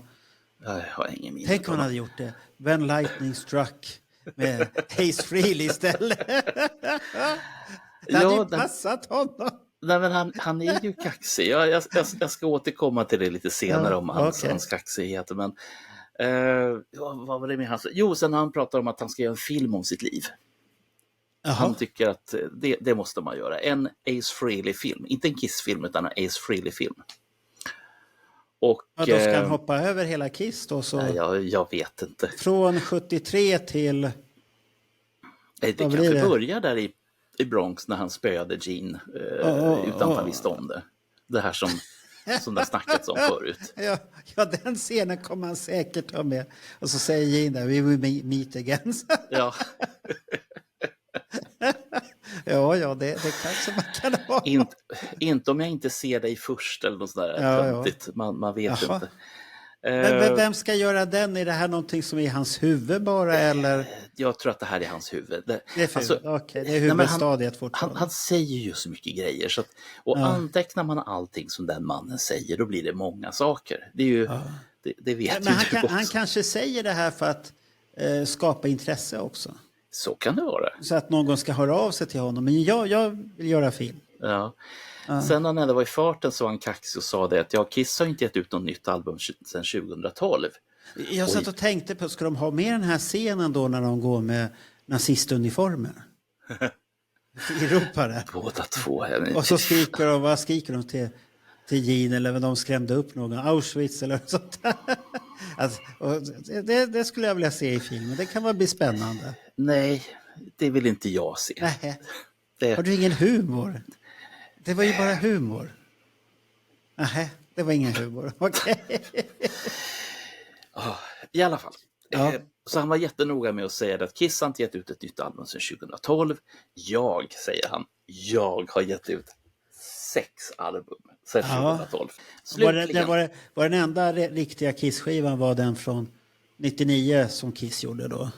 B: Jag har ingen minne.
C: Tänk om han hade gjort det. When Lightning Struck med Ace Frehley istället. Det hade ju passat honom.
B: Nej, men han är ju kaxig. Jag ska återkomma till det lite senare om hans kaxighet. Men vad var det med hans? Jo, sen han pratar om att han ska göra en film om sitt liv. Jaha. Han tycker att det måste man göra. En Ace Frehley-film. Inte en Kiss-film utan en Ace Frehley-film. Och,
C: då ska han hoppa över hela Kiss då? Så
B: jag vet inte.
C: Från 73 till...
B: Det kanske börjar där i Bronx när han spöade Gene utan att han visste om det. Det här som det snackats om förut.
C: Ja, den scenen kommer han säkert ha med. Och så säger Gene där, we will meet again.
B: Ja.
C: Ja, det kanske man kan ha.
B: Inte om jag inte ser dig först eller något sådär. Ja. Man vet inte.
C: Men vem ska göra den? Är det här någonting som är i hans huvud bara? Eller?
B: Jag tror att det här är hans huvud.
C: Det är huvudstadiet fortfarande.
B: Han säger ju så mycket grejer. Så att, antecknar man allting som den mannen säger, då blir det många saker. Det är ju, det vet
C: men
B: ju
C: han kanske säger det här för att skapa intresse också.
B: Så kan det vara.
C: Så att någon ska höra av sig till honom. Men jag vill göra film.
B: Ja. Sen när han ändå var i farten så var han kaxig och sa det att Kiss har inte gett ut något nytt album sedan 2012.
C: Jag satt och tänkte på, ska de ha med den här scenen då när de går med nazistuniformer? I Europa där.
B: Båda två.
C: Och så skriker de till Gene eller de skrämde upp någon, Auschwitz eller sånt där. Alltså, det skulle jag vilja se i filmen. Det kan väl bli spännande.
B: Nej, det vill inte jag se.
C: Nej. Har du ingen humor? Det var ju bara humor. Nej, det var ingen humor. Okej.
B: I alla fall. Så han var jättenoga med att säga att Kiss har inte gett ut ett nytt album sedan 2012. Säger han, jag har gett ut 6 album sedan 2012.
C: Var den enda riktiga Kiss-skivan var den från 99 som Kiss gjorde då?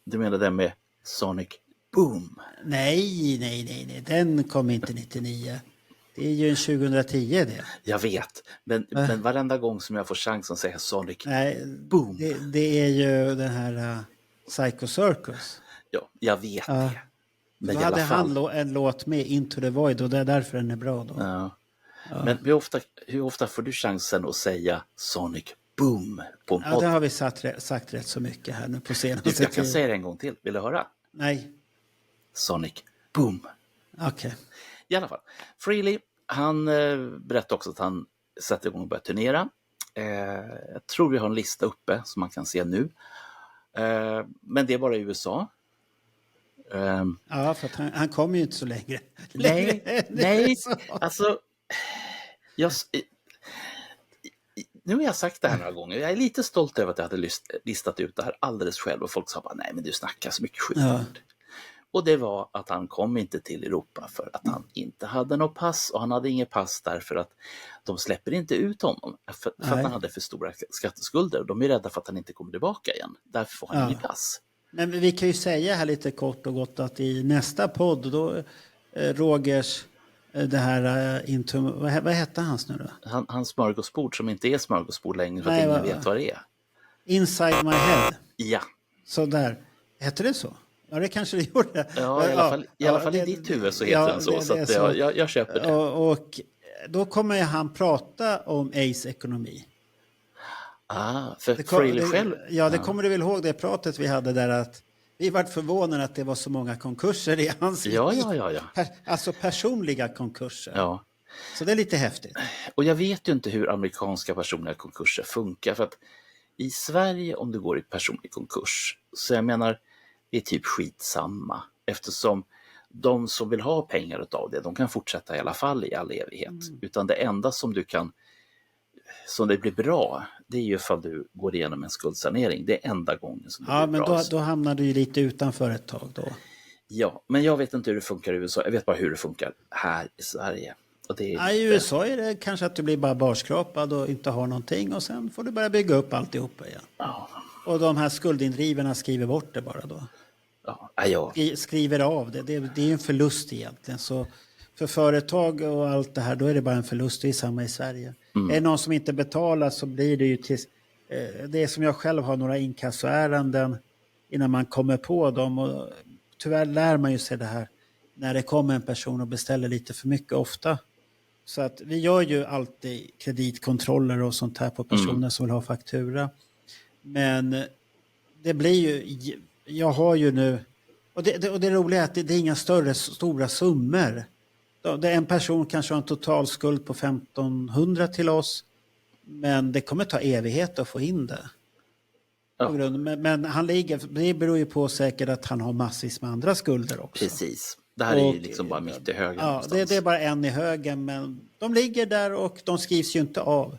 B: Du menar den med Sonic Boom?
C: Nej. Den kom inte 99. Det är ju en 2010 det.
B: Jag vet. Men varenda gång som jag får chansen att säga Sonic Boom.
C: Det är ju den här Psycho Circus.
B: Ja, jag vet det.
C: Men då hade han en låt med Into the Void och det är därför den är bra då.
B: Ja. Men hur ofta får du chansen att säga Sonic Boom på en podd?
C: Ja, det har vi sagt rätt så mycket här nu på senaste tiden.
B: Jag kan säga det en gång till. Vill du höra?
C: Nej.
B: Sonic Boom.
C: Okej.
B: I alla fall. Frehley, han berättade också att han sätter igång och börjar turnera. Jag tror vi har en lista uppe som man kan se nu. Men det är bara i USA.
C: Ja, för att han kommer ju inte så länge.
B: Nej. Alltså, nu har jag sagt det här några gånger. Jag är lite stolt över att jag hade listat ut det här alldeles själv. Och folk sa bara, nej men du snackar så mycket skit. Ja. Och det var att han kom inte till Europa för att han inte hade något pass. Och han hade inget pass därför att de släpper inte ut honom. För att han hade för stora skatteskulder. De är rädda för att han inte kommer tillbaka igen. Därför får han inget pass.
C: Men vi kan ju säga här lite kort och gott att i nästa podd då Rogers det här vad hette hans nu då?
B: Hans smörgåsbord som inte är smörgåsbord längre för att ingen vet vad det är.
C: Inside My Head.
B: Ja.
C: Så där. Hette det så? Ja, det kanske det gjorde.
B: Ja, i alla fall i ditt huvud så heter den så. Så att jag köper det.
C: Och då kommer han prata om Ace-ekonomi.
B: För Frehley själv?
C: Ja, det kommer du väl ihåg det pratet vi hade där att vi var förvånade att det var så många konkurser i hans liv.
B: Ja.
C: Alltså personliga konkurser.
B: Ja.
C: Så det är lite häftigt.
B: Och jag vet ju inte hur amerikanska personliga konkurser funkar. För att i Sverige om du går i personlig konkurs så jag menar det är typ skitsamma. Eftersom de som vill ha pengar av det, de kan fortsätta i alla fall i all evighet. Utan det enda som du kan, som det blir bra, det är ju ifall du går igenom en skuldsanering. Det är enda gången som det blir bra. Ja,
C: men då hamnar du ju lite utanför ett tag då.
B: Ja, men jag vet inte hur det funkar i USA. Jag vet bara hur det funkar här i Sverige. Och det är
C: I USA är det kanske att du blir bara barskrapad och inte har någonting. Och sen får du börja bygga upp alltihopa igen.
B: Ja.
C: Och de här skuldindrivarna skriver bort det bara då.
B: Ja.
C: Skriver av det. Det är ju en förlust egentligen. Så för företag och allt det här, då är det bara en förlust. Det är samma i Sverige. Är det någon som inte betalar så blir det ju till... Det är som jag själv har några inkassoärenden innan man kommer på dem. Och tyvärr lär man ju sig det här när det kommer en person och beställer lite för mycket ofta. Så att vi gör ju alltid kreditkontroller och sånt här på personer som vill ha faktura. Men det blir ju, jag har ju nu, och det roliga är att det är inga stora summor. Det är en person kanske har en totalskuld på 1500 till oss, men det kommer ta evighet att få in det.
B: Ja.
C: Men han ligger, det beror ju på säkert att han har massvis med andra skulder också.
B: Precis. Det här är ju liksom bara mitt i högen.
C: Ja, det är bara en i högen, men de ligger där och de skrivs ju inte av.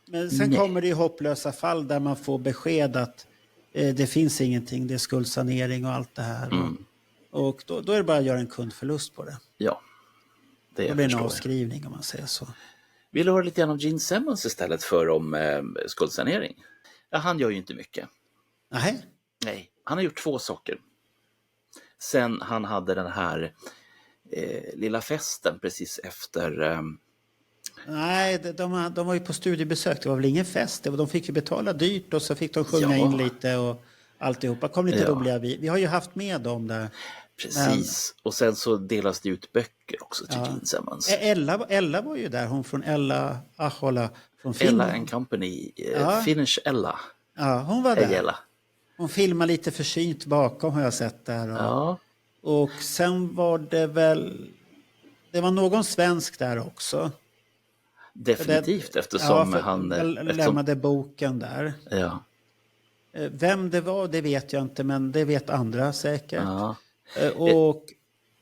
C: Men sen kommer det ju hopplösa fall där man får besked att det finns ingenting, det är skuldsanering och allt det här. Och då är det bara att göra en kundförlust på det.
B: Ja, det
C: blir en avskrivning om man säger så.
B: Vill du höra lite grann om Gene Simmons istället för om skuldsanering? Ja, han gör ju inte mycket. Nej, han har gjort 2 saker. Sen han hade den här lilla festen precis efter...
C: Nej, de var ju på studiebesök. Det var väl ingen fest. De fick ju betala dyrt och så fick de sjunga in lite och alltihopa. Kom lite roliga. Vi har ju haft med dem där.
B: Precis. Och sen så delas det ut böcker också till Gene Simmons.
C: Ella var ju där. Hon från Ella Ahola från Finland.
B: Ella & Company. Finnish Ella.
C: Ja, hon var där.
B: Ella.
C: Hon filmar lite försynt bakom har jag sett där. Och sen var det väl... Det var någon svensk där också.
B: Definitivt, eftersom han...
C: lämnade boken där.
B: Ja.
C: Vem det var, det vet jag inte, men det vet andra säkert. Och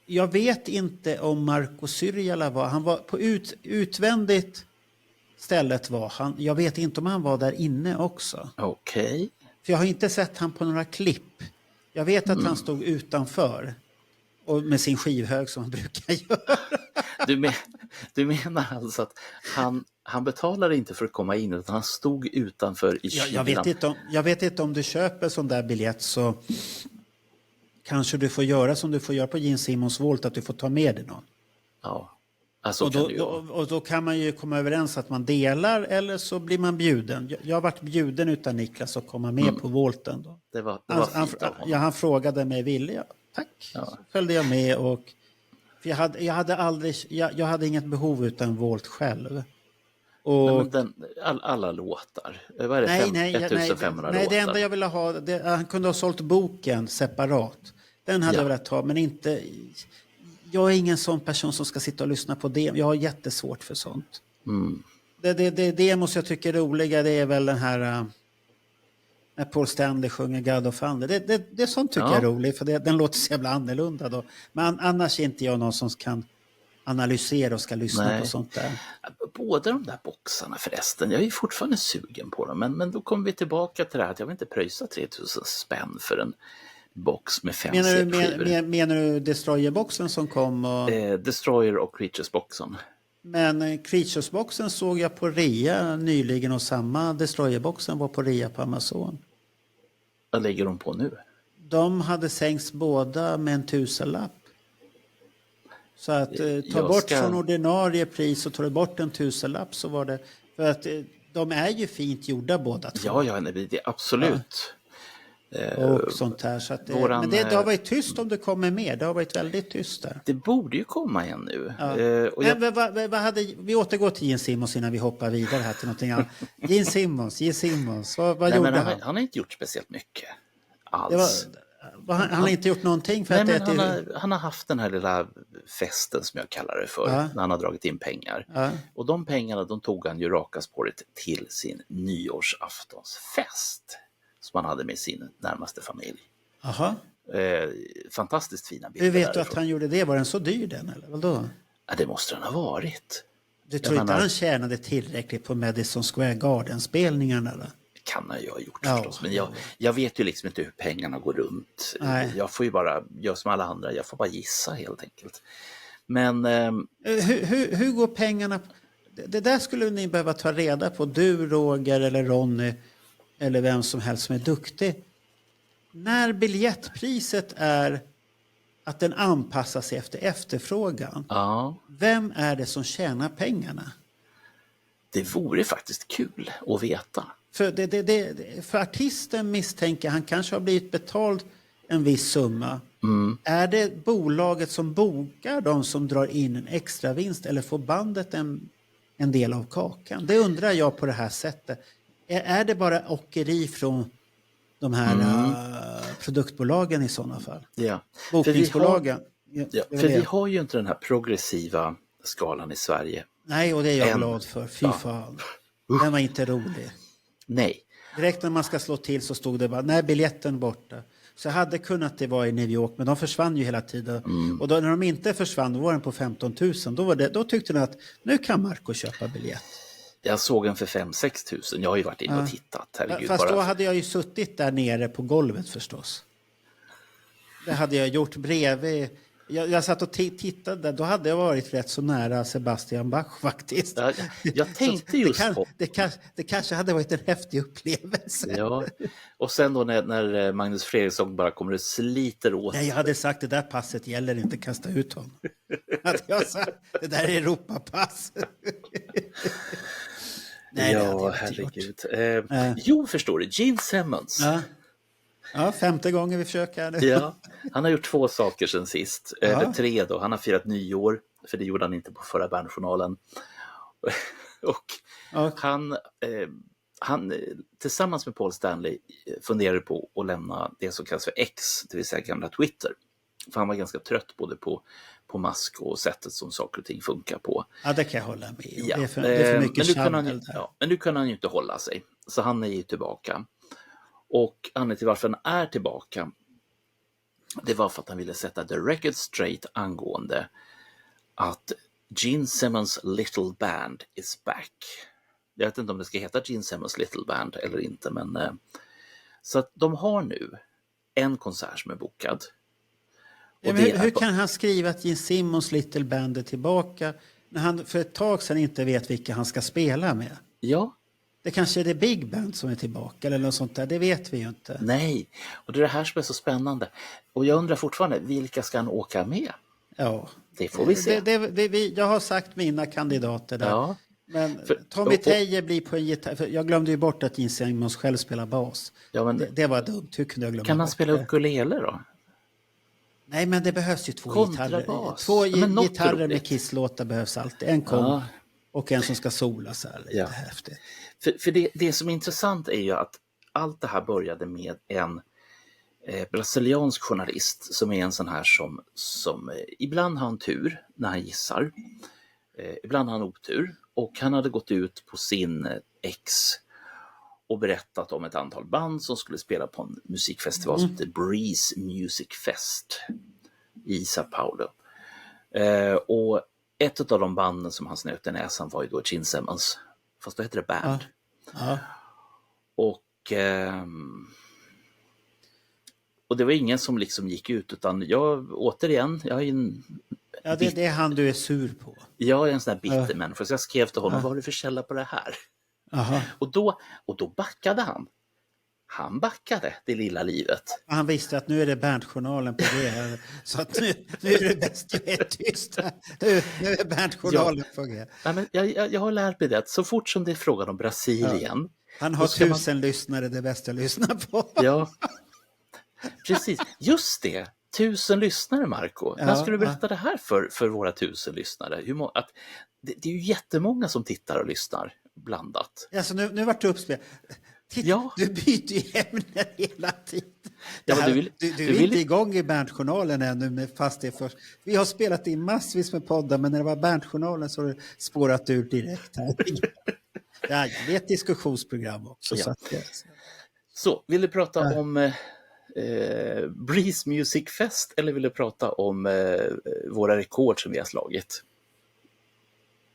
C: jag vet inte om Marco Syrjala var... Han var på utvändigt stället var han. Jag vet inte om han var där inne också.
B: Okej.
C: För jag har inte sett han på några klipp. Jag vet att han stod utanför. Och med sin skivhög som han brukar göra.
B: Du menar alltså att han betalade inte för att komma in utan han stod utanför i kylan?
C: Jag vet inte om du köper sån där biljett så kanske du får göra som du får göra på Gene Simmons Vault, att du får ta med dig någon.
B: Ja, alltså
C: och då kan man ju komma överens att man delar eller så blir man bjuden. Jag har varit bjuden utan Niklas att komma med på Volten. Då.
B: Det var fint av honom.
C: Han frågade mig, ville jag? Tack. Så följde jag med och för jag hade inget behov utan Volt själv. Och
B: alla låtar. Vad är det? 1500 låtar?
C: Det enda jag ville ha, han kunde ha sålt boken separat. Den hade jag velat ha, men inte... Jag är ingen sån person som ska sitta och lyssna på det. Jag har jättesvårt för sånt. Det måste jag tycka är roliga. Det är väl den här... när Paul Stanley sjunger God of Thunder. Det är sånt tycker jag är roligt. För den låter så jävla annorlunda då. Men annars är inte jag någon som kan analysera och ska lyssna på sånt där.
B: Båda de där boxarna förresten. Jag är fortfarande sugen på dem. Men då kommer vi tillbaka till det här att jag vill inte pröjsa 3000 spänn för en box med 5 CD-skivor.
C: Menar du Destroyer-boxen som kom?
B: Destroyer och Creatures-boxen.
C: Men Creatures-boxen såg jag på rea nyligen och samma Destroyer-boxen var på rea på Amazon.
B: Vad lägger de på nu?
C: De hade sänkts båda med en 1000-lapp. Så att ta bort från ordinarie pris och tar du bort en 1000-lapp så var det... För att de är ju fint gjorda båda två.
B: Ja, det är absolut.
C: Och sånt här. Så att, men det har varit tyst om det kommer med. Det har varit väldigt tyst där.
B: Det borde ju komma igen nu.
C: Vi återgår till Gene Simmons innan vi hoppar vidare här till någonting annat. Gene Simmons, vad gjorde han?
B: Han har inte gjort speciellt mycket alls.
C: Han har inte gjort någonting för
B: han har haft den här lilla festen som jag kallar det för, när han har dragit in pengar. Och de pengarna de tog han ju raka spåret till sin nyårsaftonsfest som han hade med sin närmaste familj.
C: Aha.
B: Fantastiskt fina bilder.
C: Hur vet du att han gjorde det? Var den så dyr den eller vadå?
B: Ja, det måste den ha varit.
C: Du tror inte han tjänade tillräckligt på Madison Square Garden-spelningarna eller?
B: Kan jag ha gjort förstås. Men jag vet ju liksom inte hur pengarna går runt. Nej. Jag får ju bara, jag som alla andra, jag får bara gissa helt enkelt. Men...
C: Hur går pengarna... Det där skulle ni behöva ta reda på. Du, Roger eller Ronny eller vem som helst som är duktig. När biljettpriset är att den anpassar sig efter efterfrågan. Vem är det som tjänar pengarna?
B: Det vore faktiskt kul att veta.
C: För artisten misstänker han kanske har blivit betald en viss summa. Är det bolaget som bokar de som drar in en extra vinst eller får bandet en del av kakan? Det undrar jag på det här sättet. Är det bara åkeri från de här produktbolagen i sådana fall?
B: Ja.
C: Bokningsbolagen.
B: För vi har ju inte den här progressiva skalan i Sverige.
C: Nej, och det är jag glad för. Fy fan. Den var inte rolig.
B: Nej.
C: Direkt när man ska slå till så stod det bara, nej, biljetten borta. Så jag hade kunnat det vara i New York, men de försvann ju hela tiden. Och då, när de inte försvann, då var den på 15 000. Då tyckte de att nu kan Marco köpa biljett.
B: Jag såg den för 5-6 tusen. Jag har ju varit inne och tittat. Herregud,
C: fast då hade jag ju suttit där nere på golvet förstås. Det hade jag gjort bredvid. Jag satt och tittade där. Då hade jag varit rätt så nära Sebastian Bach faktiskt.
B: Jag tänkte just på...
C: Det kanske hade varit en häftig upplevelse.
B: Ja, och sen då när Magnus Fredriksson bara kommer och sliter åt...
C: Nej, jag hade sagt det där passet gäller inte, kasta ut honom. Hade jag sagt, det där är Europapass. Nej,
B: ja, herregud. Jo, förstår du, Gene Simmons.
C: Ja, 5:e gången vi försöker nu.
B: Ja, han har gjort 2 saker sen sist. Eller 3 då. Han har firat nyår, för det gjorde han inte på förra Bandjournalen. Och han tillsammans med Paul Stanley funderade på att lämna det som kallas för X, det vill säga gamla Twitter. För han var ganska trött både på Musk och sättet som saker och ting funkar på.
C: Ja, det kan jag hålla med.
B: Ja.
C: Det är för mycket
B: men nu kan han ju inte hålla sig. Så han är ju tillbaka. Och anledningen till varför han är tillbaka, det var för att han ville sätta the record straight angående att Gene Simmons Little Band is back. Jag vet inte om det ska heta Gene Simmons Little Band eller inte, men så att de har nu en konsert som är bokad.
C: Ja, men hur kan han skriva att Gene Simmons Little Band är tillbaka när han för ett tag sedan inte vet vilka han ska spela med?
B: Ja.
C: Det kanske är det Big Band som är tillbaka eller något sånt där, det vet vi ju inte.
B: Nej, och det är det här som är så spännande. Och jag undrar fortfarande, vilka ska han åka med?
C: Ja.
B: Det får vi se.
C: Jag har sagt mina kandidater där.
B: Ja.
C: Men Tommy Teje blir på en gitarr. För jag glömde ju bort att Gene Simmons själv spelar bas.
B: Ja, men
C: det var dumt, hur kunde jag glömma
B: kan han
C: bort
B: spela
C: det?
B: ukulele då?
C: Nej, men det behövs ju 2 gitarrer. 2 gitarrer med Kiss-låtar behövs alltid. En och en som ska sola så här lite häftigt.
B: För det som är intressant är ju att allt det här började med en brasiliansk journalist som är en sån här som ibland har han tur när han gissar. Ibland har han otur. Och han hade gått ut på sin X och berättat om ett antal band som skulle spela på en musikfestival som heter Breeze Music Fest i Sao Paulo. Och ett av de banden som han snöt i näsan var ju då Gene Simmons. Fast då heter det Band.
C: Ja.
B: Och det var ingen som liksom gick ut, utan jag är en...
C: Ja, det är han du är sur på.
B: Jag är en sån här bitter människa, så jag skrev till honom, vad har du för källa på det här?
C: Aha.
B: Och då backade han. Han backade det lilla livet.
C: Han visste att nu är det Bandjournalen på det här. Så att nu är det bäst jag är tyst. Nu är Bandjournalen på det.
B: Ja, men jag har lärt mig det att så fort som det är frågan om Brasilien.
C: Han har 1000 lyssnare, det bästa jag lyssnar på.
B: Ja, precis. Just det. 1000 lyssnare, Marco. När ska du berätta det här för våra 1000 lyssnare? Det är ju jättemånga som tittar och lyssnar blandat.
C: Alltså nu vart det uppspel. Titta, du byter ju ämnen hela tiden. Du är inte igång i Bandjournalen ännu, fast det först. Vi har spelat in massvis med poddar, men när det var Bandjournalen så har det spårat ur direkt här. Ja, det är ett diskussionsprogram också.
B: Ja. Så, vill du prata om Breeze Music Fest eller vill du prata om våra rekord som vi har slagit?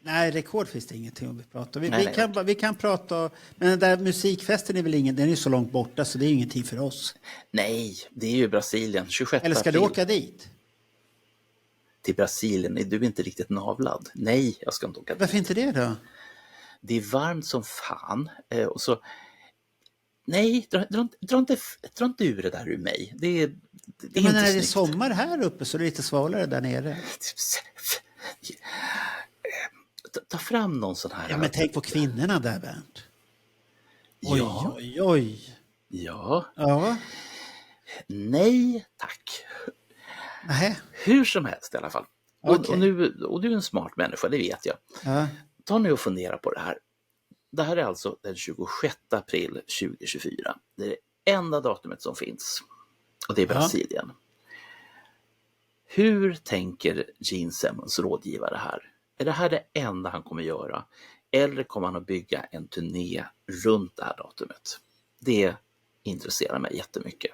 C: Nej, rekord finns det ingenting om vi pratar. Vi kan prata, men den där musikfesten är väl den är ju så långt borta så det är ju ingenting för oss.
B: Nej, det är ju Brasilien, 26
C: Eller ska
B: april.
C: du åka dit?
B: Till Brasilien, är du inte riktigt navlad? Nej, jag ska inte åka dit.
C: Varför inte det då?
B: Det är varmt som fan. Och så... Nej, dra inte ur det där ur mig. Det är
C: men
B: inte
C: när det är
B: snyggt.
C: sommar här uppe så är det lite svalare där nere.
B: Ta fram någon sån här...
C: Ja, men tänk på kvinnorna där, Bernt. Oj.
B: Ja.
C: Ja.
B: Nej, tack.
C: Nej.
B: Hur som helst i alla fall.
C: Okay.
B: Och du är en smart människa, det vet jag.
C: Ja.
B: Ta nu och fundera på det här. Det här är alltså den 26 april 2024. Det är det enda datumet som finns. Och det är Brasilien. Hur tänker Gene Simmons rådgivare här? Är det här det enda han kommer göra? Eller kommer han att bygga en turné runt det här datumet? Det intresserar mig jättemycket.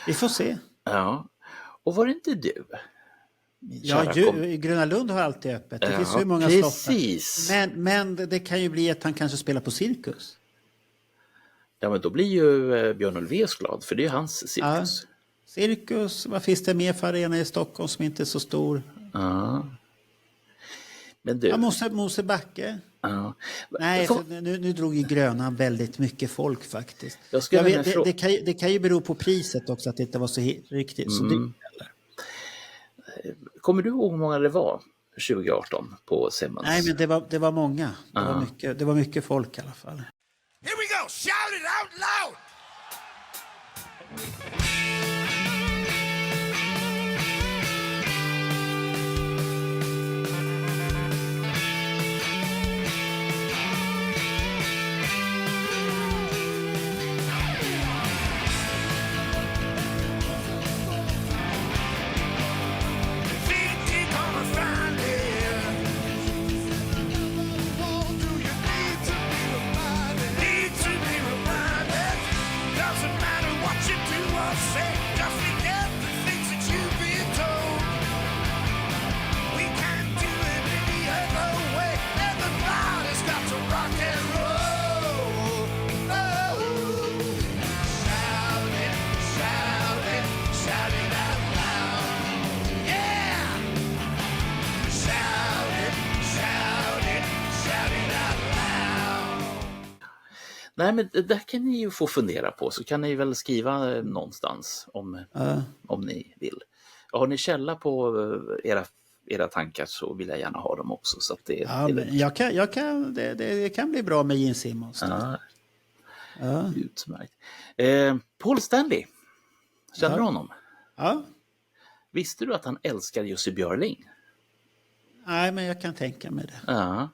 C: Vi får se.
B: Ja. Och var det inte du?
C: Ja, Gröna Lund har alltid öppet. Det finns hur många slottar. Men det kan ju bli att han kanske spelar på Cirkus.
B: Ja, men då blir ju Björn Ulvaeus glad, för det är hans cirkus.
C: Ja. Cirkus, vad finns det mer för arena i Stockholm som inte är så stor?
B: Ja. Men du...
C: Ja, Mosebacke.
B: Ja.
C: Nej, nu drog ju Gröna väldigt mycket folk faktiskt. Det kan ju bero på priset också, att det inte var så riktigt så dyrt.
B: Kommer du ihåg hur många det var 2018 på Simmons?
C: Nej, men det var många. Det var mycket folk i alla fall.
F: Here we go! Shout it out loud!
B: Nej, men det där kan ni ju få fundera på, så kan ni väl skriva någonstans om ni vill. Har ni källa på era tankar så vill jag gärna ha dem också. Så att det
C: kan bli bra med Gene Simmons.
B: Ja. Utmärkt. Paul Stanley, känner du honom?
C: Ja.
B: Visste du att han älskar Jussi Björling?
C: Nej, men jag kan tänka mig det.
B: Ja.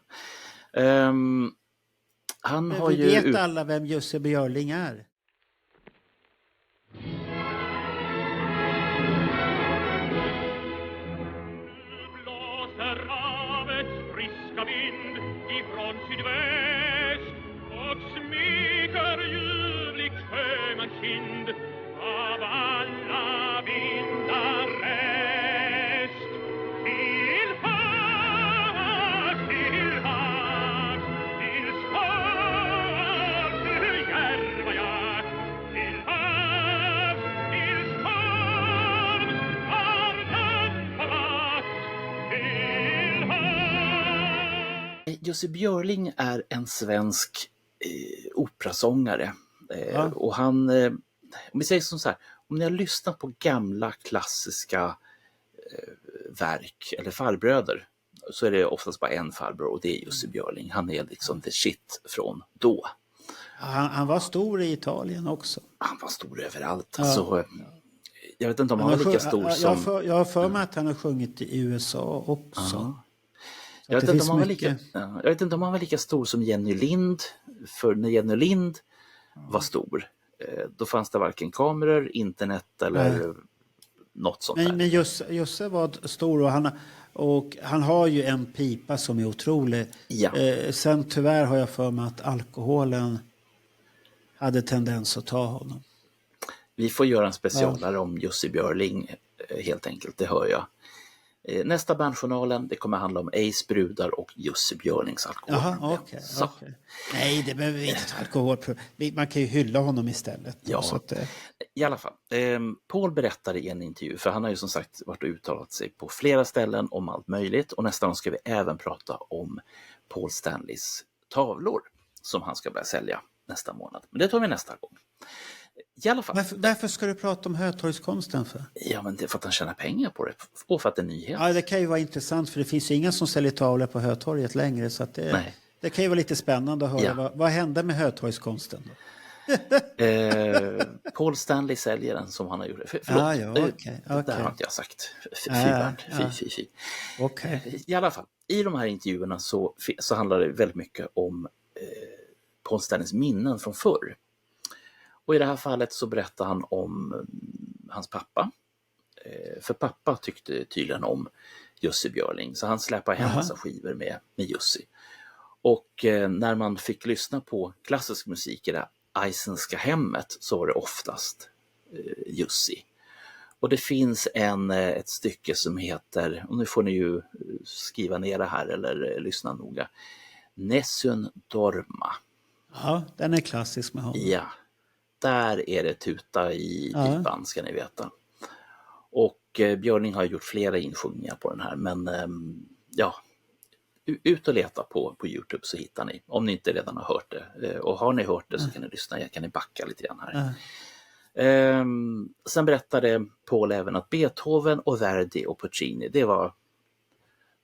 B: Han har
C: vi vet alla vem Jussi Björling är.
G: Blåser havets friska vind ifrån sydväst och smeker ljuvligt sjömans kind av alla vindar rest. Till havs, till havs, till storms, djärva jag, till havs, till storms, arden på vakt, till havs.
B: Jussi Björling är en svensk operasångare. Och han, om vi säger som så här, om ni har lyssnat på gamla klassiska verk eller farbröder, så är det oftast bara en farbror, och det är Jussi Björling. Han är liksom the shit från då.
C: Han var stor i Italien också.
B: Han var stor överallt. Alltså, jag vet inte om han var lika stor som...
C: Jag har för mig att han har sjungit i USA också.
B: Jag vet inte om han var lika stor som Jenny Lind. För när Jenny Lind var stor, då fanns det varken kameror, internet eller något sånt där.
C: Men Jussi var stor, och han har ju en pipa som är otrolig.
B: Ja.
C: Sen tyvärr har jag för mig att alkoholen hade tendens att ta honom.
B: Vi får göra en specialare om Jussi Björling helt enkelt, det hör jag. Nästa Bandjournalen, det kommer handla om Ace brudar och Jussi Björlings alkohol.
C: Jaha, okej. Nej, det behöver vi inte ta alkohol. Man kan ju hylla honom istället.
B: Ja,
C: så att,
B: i alla fall. Paul berättade i en intervju, för han har ju som sagt varit och uttalat sig på flera ställen om allt möjligt. Och nästa gång ska vi även prata om Paul Stanleys tavlor som han ska börja sälja nästa månad. Men det tar vi nästa gång. I alla fall.
C: Varför ska du prata om Hötorgskonsten för?
B: Ja, men det är för att han tjänar pengar på det. Och för att det är nyhet.
C: Ja, det kan ju vara intressant, för det finns ju inga som säljer tavlor på Hötorget längre. Så att det kan ju vara lite spännande att höra. Vad hände med Hötorgskonsten då?
B: Paul Stanley säljer den som han har gjort. Förlåt,
C: okay.
B: Det har inte jag sagt. Fy.
C: Okay.
B: I alla fall, i de här intervjuerna så handlar det väldigt mycket om Paul Stanleys minnen från förr. Och i det här fallet så berättar han om hans pappa. För pappa tyckte tydligen om Jussi Björling, så han släpade hem massa skivor med Jussi. Och när man fick lyssna på klassisk musik i det Eisenska hemmet så var det oftast Jussi. Och det finns ett stycke som heter, och nu får ni ju skriva ner det här eller lyssna noga, Nessun Dorma.
C: Ja, den är klassisk med honom.
B: Ja, där är det tuta i pipan ska ni veta. Och Björling har gjort flera insjungningar på den här, men ut och leta på YouTube så hittar ni, om ni inte redan har hört det. Och har ni hört det så kan ni lyssna, kan ni backa lite grann här. Sen berättade Paul även att Beethoven och Verdi och Puccini, det var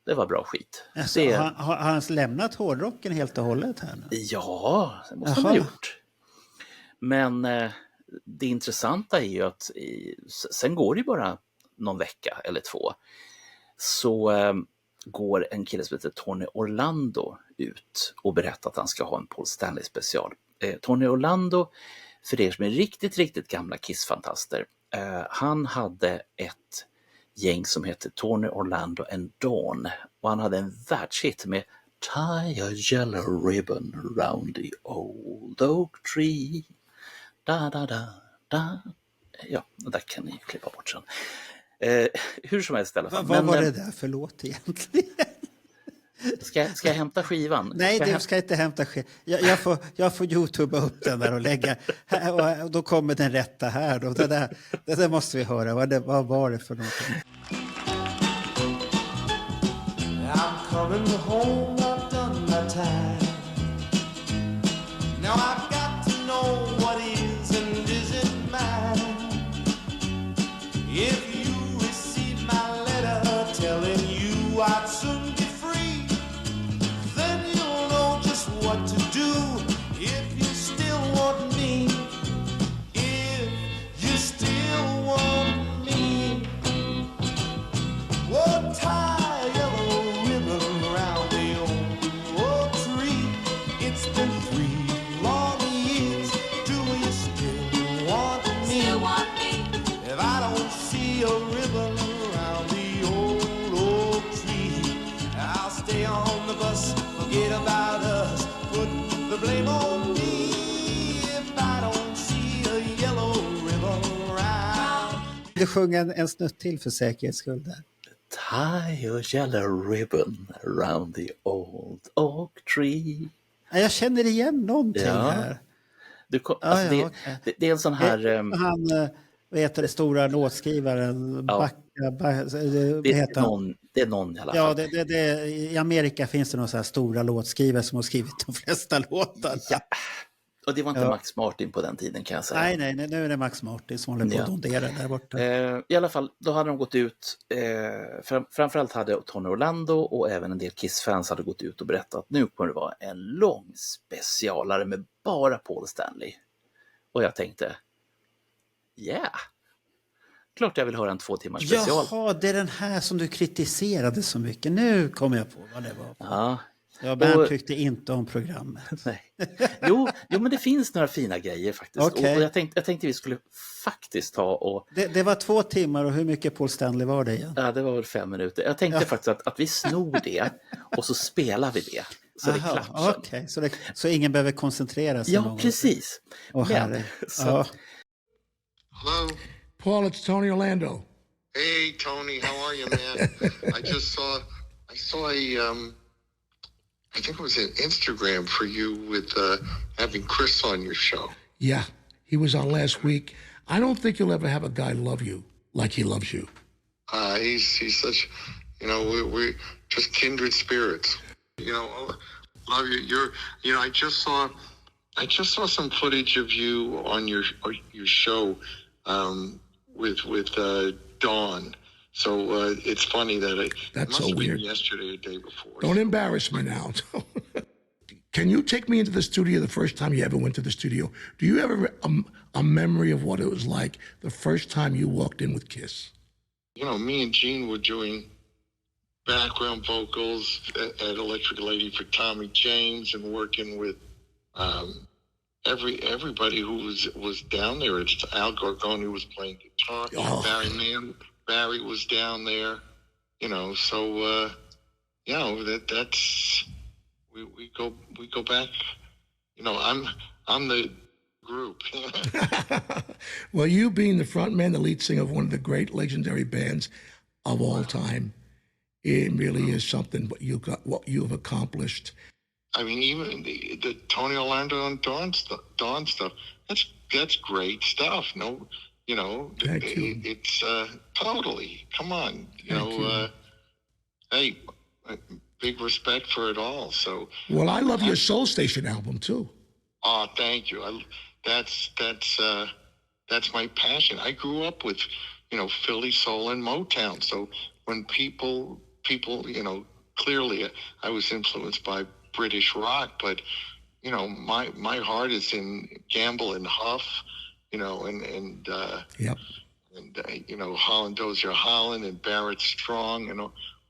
B: bra skit.
C: Alltså, har han lämnat hårdrocken helt och hållet här nu?
B: Ja, det måste han ha gjort. Men det intressanta är ju att sen går det ju bara någon vecka eller två, så går en kille som heter Tony Orlando ut och berättar att han ska ha en Paul Stanley special. Tony Orlando, för er som är riktigt, riktigt gamla Kiss-fantaster, han hade ett gäng som hette Tony Orlando and Dawn, och han hade en världshit med Tie a yellow ribbon round the old oak tree. Da da da da. Ja, där kan ni klippa bort sen. Hur som helst i alla fall.
C: Vad var det där för låt egentligen?
B: Ska jag hämta skivan?
C: Nej, du ska inte hämta skivan. Jag får YouTubea upp den där och lägga. Och då kommer den rätta här. Då. Det där måste vi höra. Vad var det för någonting?
H: I'm coming home, I've done my time. Now I've got to know what is and isn't mine. If you receive my letter telling you I'd soon be free, then you'll know just what to do if you still want me. If you still want me. Whoa, tie a yellow ribbon around the old oak tree. It's been 3 long years. Do you still want me? If I don't see a ribbon around the old oak tree, I'll stay on the bus, forget about us, put the blame on me. If I don't see a yellow ribbon around.
C: Du sjunger en snutt till för säkerhets skull där.
B: Tie a yellow ribbon around the old oak tree.
C: Jag känner igen någonting här.
B: Okay. Det är en sån här...
C: Han, vad heter det, stora låtskrivaren?
B: Det är någon i alla fall.
C: I Amerika finns det några så här stora låtskrivare som har skrivit de flesta låtarna. Ja.
B: Och det var inte Max Martin på den tiden kan jag säga.
C: Nej, nu är det Max Martin som håller på att dondera där borta.
B: I alla fall, då hade de gått ut, framförallt hade Tony Orlando och även en del Kiss-fans hade gått ut och berättat att nu kommer det vara en lång specialare med bara Paul Stanley. Och jag tänkte, klart jag vill höra en 2 timmars special.
C: Jaha, det är den här som du kritiserade så mycket. Nu kommer jag på vad det var.
B: Ja.
C: Ben tyckte inte om programmet.
B: Nej. Jo, men det finns några fina grejer faktiskt.
C: Okay.
B: Och jag tänkte vi skulle faktiskt ta och...
C: Det var 2 timmar och hur mycket Paul Stanley var det igen?
B: Ja, det var väl 5 minuter. Jag tänkte faktiskt att vi snor det och så spelar vi det. Så det är klart.
C: Okay. Så ingen behöver koncentrera sig.
B: Ja, precis.
I: Hello?
J: Paul, it's Tony Orlando.
I: Hey, Tony, how are you, man? I saw I think it was an Instagram for you with having Chris on your show.
J: Yeah, he was on last week. I don't think you'll ever have a guy love you like he loves you.
I: He's such, we're just kindred spirits. Love you. I just saw some footage of you on your show with Dawn. So it's funny that
J: That's so weird.
I: Yesterday or day before.
J: Don't embarrass me now. Can you take me into the studio the first time you ever went to the studio? Do you ever a memory of what it was like the first time you walked in with Kiss?
I: You know, me and Gene were doing background vocals at Electric Lady for Tommy James and working with everybody who was down there. It's Al Gorgoni was playing guitar.
J: Oh.
I: Barry was down there. You know, so you know that's we go back. You know, I'm the group.
J: Well, you being the front man, the lead singer of one of the great legendary bands of all time, it really is something what you have accomplished.
I: I mean, even the Tony Orlando and Dawn stuff. That's great stuff. No, you know, it's totally. Come on, you know. Hey, big respect for it all. So.
J: Well, I love your Soul Station album too.
I: Oh, thank you. That's my passion. I grew up with, you know, Philly soul and Motown. So when people, you know, clearly I was influenced by British rock, but you know, my heart is in Gamble and Huff, you know, and you know, Holland Dozier Holland and Barrett Strong and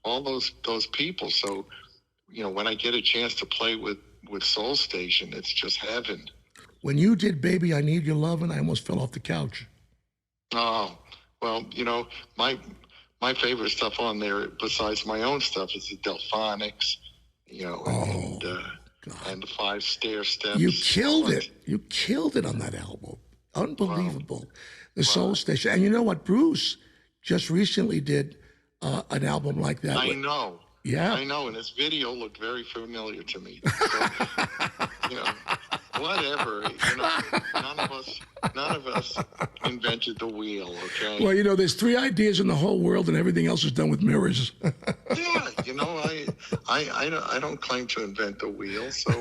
I: all those people. So, you know, when I get a chance to play with Soul Station, it's just heaven.
J: When you did Baby, I Need Your Love, and I almost fell off the couch.
I: Oh, well, you know, my favorite stuff on there, besides my own stuff, is the Delphonics, you know, and the 5 Stair Steps.
J: You killed it. You killed it on that album. Unbelievable. The Soul Station. And you know what? Bruce just recently did an album like that.
I: I know.
J: Yeah.
I: I know, and this video looked very familiar to me. So, you know, whatever. You know, none of us invented the wheel, okay?
J: Well, you know, there's 3 ideas in the whole world, and everything else is done with mirrors.
I: Yeah, you know, I don't claim to invent the wheel, so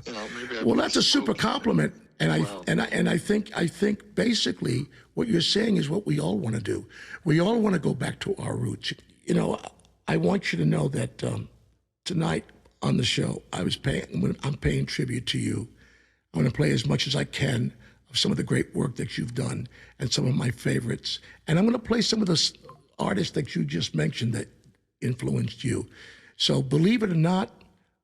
I: you know, maybe.
J: Well, that's a super compliment, and I think basically what you're saying is what we all want to do. We all want to go back to our roots. You know, I want you to know that tonight on the show, I'm paying tribute to you. I'm going to play as much as I can of some of the great work that you've done and some of my favorites. And I'm going to play some of the artists that you just mentioned that influenced you. So believe it or not,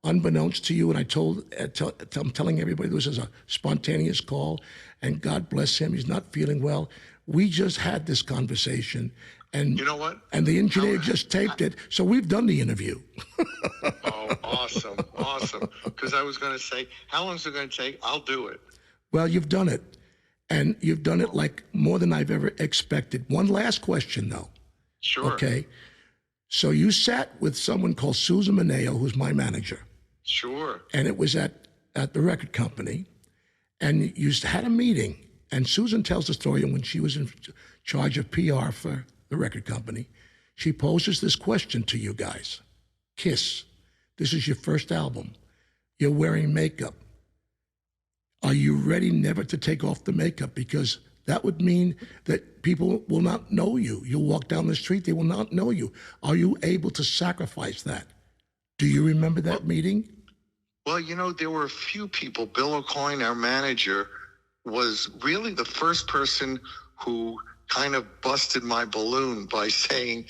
J: unbeknownst to you, and I'm telling everybody this is a spontaneous call, and God bless him, he's not feeling well. We just had this conversation. And
I: you know what?
J: And the engineer just taped it, so we've done the interview.
I: Oh, awesome. Because I was going to say, how long is it going to take? I'll do it.
J: Well, you've done it. And you've done it like more than I've ever expected. One last question, though.
I: Sure.
J: Okay. So you sat with someone called Susan Mineo, who's my manager.
I: Sure.
J: And it was at the record company. And you had a meeting. And Susan tells the story when she was in charge of PR for the record company. She poses this question to you guys. Kiss, this is your first album. You're wearing makeup. Are you ready never to take off the makeup? Because that would mean that people will not know you. You'll walk down the street, they will not know you. Are you able to sacrifice that? Do you remember that meeting?
I: Well, you know, there were a few people. Bill O'Coin, our manager, was really the first person who kind of busted my balloon by saying,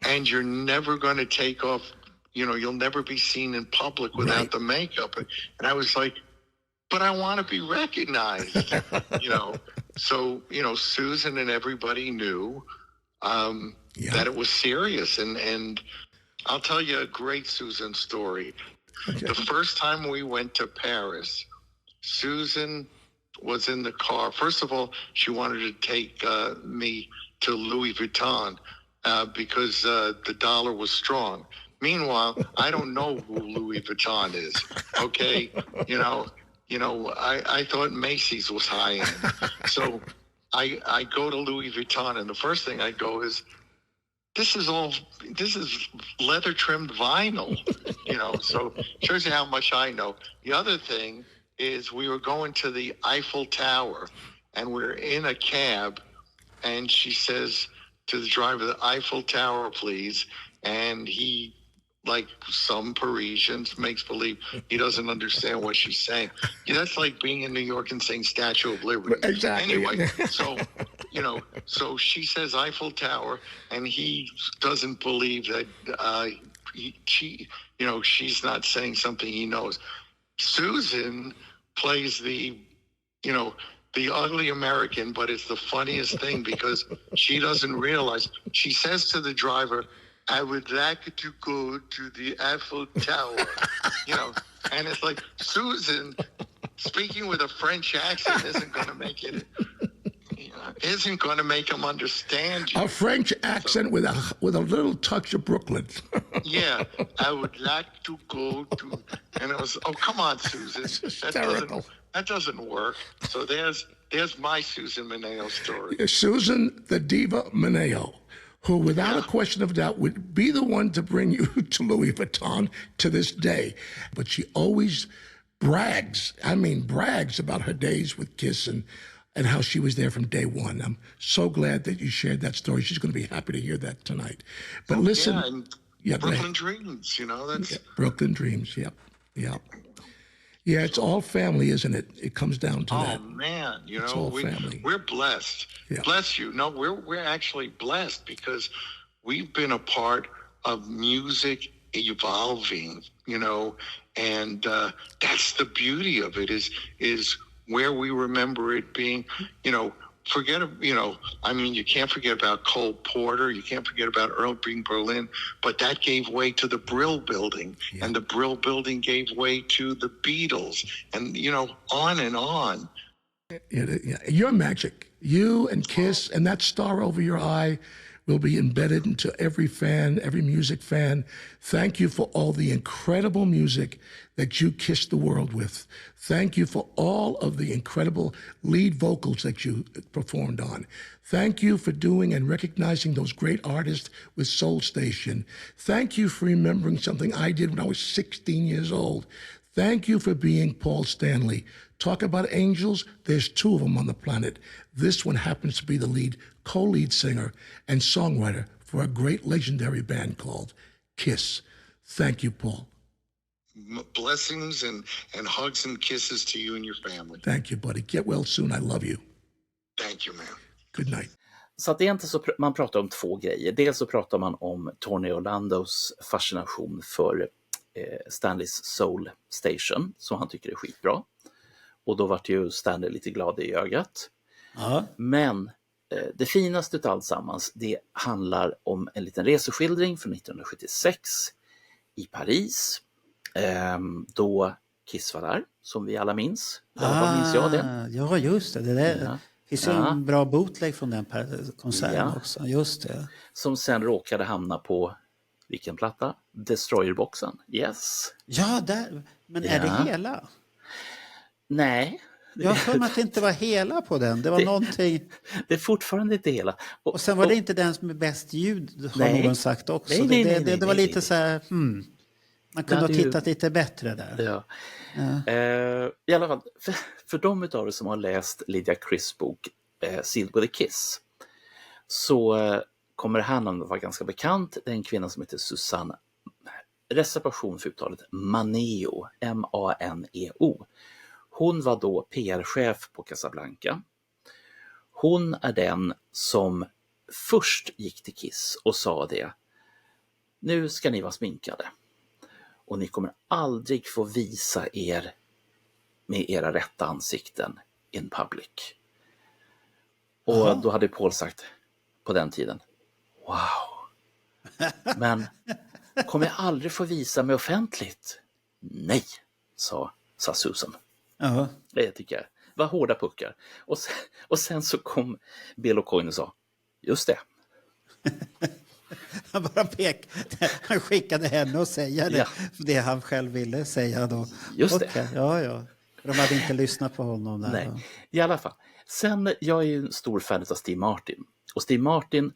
I: and you're never going to take off, you know, you'll never be seen in public without the makeup. And I was like, but I want to be recognized, you know. So, you know, Susan and everybody knew that it was serious. And I'll tell you a great Susan story. Okay. The first time we went to Paris, Susan was in the car. First of all, she wanted to take me to Louis Vuitton because the dollar was strong. Meanwhile, I don't know who Louis Vuitton is. Okay, you know, I thought Macy's was high end. So I go to Louis Vuitton, and the first thing I go is, this is leather trimmed vinyl, you know. So shows you how much I know. The other thing is we were going to the Eiffel Tower, and we're in a cab, and she says to the driver, the Eiffel Tower, please. And he like some Parisians, makes believe he doesn't understand what she's saying. Yeah, that's like being in New York and saying Statue of Liberty.
J: Exactly.
I: Anyway, so, so she says Eiffel Tower, and he doesn't believe that she's not saying something he knows. Susan plays the ugly American, but it's the funniest thing because she doesn't realize. She says to the driver, I would like to go to the Eiffel Tower, and it's like Susan speaking with a French accent isn't going to make it, isn't going to make him understand you.
J: A French accent with a little touch of Brooklyn.
I: Yeah, I would like to go to, and it was, oh, come on, Susan. That doesn't work. So there's my Susan Mineo story.
J: Susan, the diva Mineo, who without a question of doubt would be the one to bring you to Louis Vuitton to this day. But she always brags about her days with Kiss and how she was there from day one. I'm so glad that you shared that story. She's going to be happy to hear that tonight. But listen.
I: Yeah, Brooklyn Dreams, that's...
J: Yeah, Brooklyn Dreams, yep. Yeah, it's all family, isn't it? It comes down to that.
I: Oh, man,
J: it's all family.
I: We're blessed. Yeah. Bless you. No, we're actually blessed because we've been a part of music evolving, and that's the beauty of it is where we remember it being, you can't forget about Cole Porter, you can't forget about Irving Berlin, but that gave way to the Brill Building, and the Brill Building gave way to the Beatles, and, on and on.
J: You're magic. You and Kiss and that star over your eye will be embedded into every fan, every music fan. Thank you for all the incredible music that you kissed the world with. Thank you for all of the incredible lead vocals that you performed on. Thank you for doing and recognizing those great artists with Soul Station. Thank you for remembering something I did when I was 16 years old. Thank you for being Paul Stanley. Talk about angels, there's two of them on the planet. This one happens to be the co-lead singer and songwriter for a great legendary band called Kiss. Thank you, Paul.
I: Blessings and hugs and kisses to you and your family.
J: Thank you, buddy. Get well soon. I love you.
I: Thank you, man.
J: Good night.
B: Så att egentligen så man pratar om två grejer. Dels så pratar man om Tony Orlandos fascination för Stanleys Soul Station som han tycker är skitbra. Och då vart ju Stanley lite glad i ögat.
C: Ja.
B: Men det finaste utav alltsammans, det handlar om en liten reseskildring från 1976 i Paris. Då Kiss var där, som vi alla minns. Minns jag det?
C: Ja, just det. Det finns ju en bra bootleg från den konserten också. Just det.
B: Som sen råkade hamna på vilken platta? Destroyer-boxen. Yes.
C: Ja, där. Men är det hela?
B: Nej.
C: Jag har för mig att det inte var hela på den. Det var någonting...
B: Det är fortfarande inte hela.
C: Och sen var det inte den som är bäst ljud, har någon sagt också.
B: Nej,
C: det var lite så här... Man kunde ha tittat lite bättre där.
B: Ja. I alla fall, för de utav er som har läst Lydia Criss bok Sealed with a Kiss, så kommer det här namnet vara ganska bekant. Det är en kvinna som heter Susanne, reservation för uttalet, Maneo, M-A-N-E-O. Hon var då PR-chef på Casablanca. Hon är den som först gick till Kiss och sa det: nu ska ni vara sminkade. Och ni kommer aldrig få visa er med era rätta ansikten in public. Och då hade Paul sagt på den tiden: wow. Men kommer jag aldrig få visa mig offentligt? Nej, sa Susan. Det tycker jag var hårda puckar. Och sen så kom Bill O'Coin och sa: just det.
C: Han bara han skickade henne och säga det han själv ville säga då.
B: Just det.
C: Ja. De hade inte lyssnat på honom där.
B: Nej, i alla fall. Sen, jag är ju en stor fan av Steve Martin. Och Steve Martin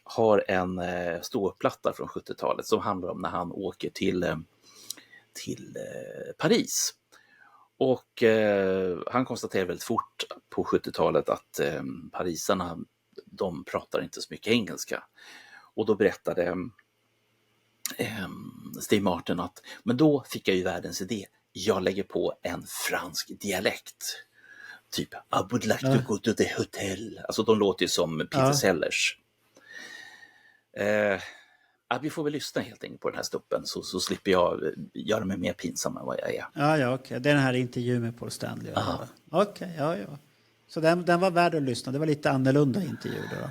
B: har en ståplatta från 70-talet som handlar om när han åker till Paris. Och han konstaterar väldigt fort på 70-talet att parisarna, de pratar inte så mycket engelska. Och då berättade Steve Martin att, men då fick jag ju världens idé. Jag lägger på en fransk dialekt. Typ, I would like to go to the hotel. Alltså de låter ju som Peter Sellers. Vi får väl lyssna helt enkelt på den här stuppen så slipper jag göra mig mer pinsam än vad jag är.
C: Ja, okej. Den här intervjun med Paul Stanley. Okej, ja. Så den var värd att lyssna. Det var lite annorlunda intervju då.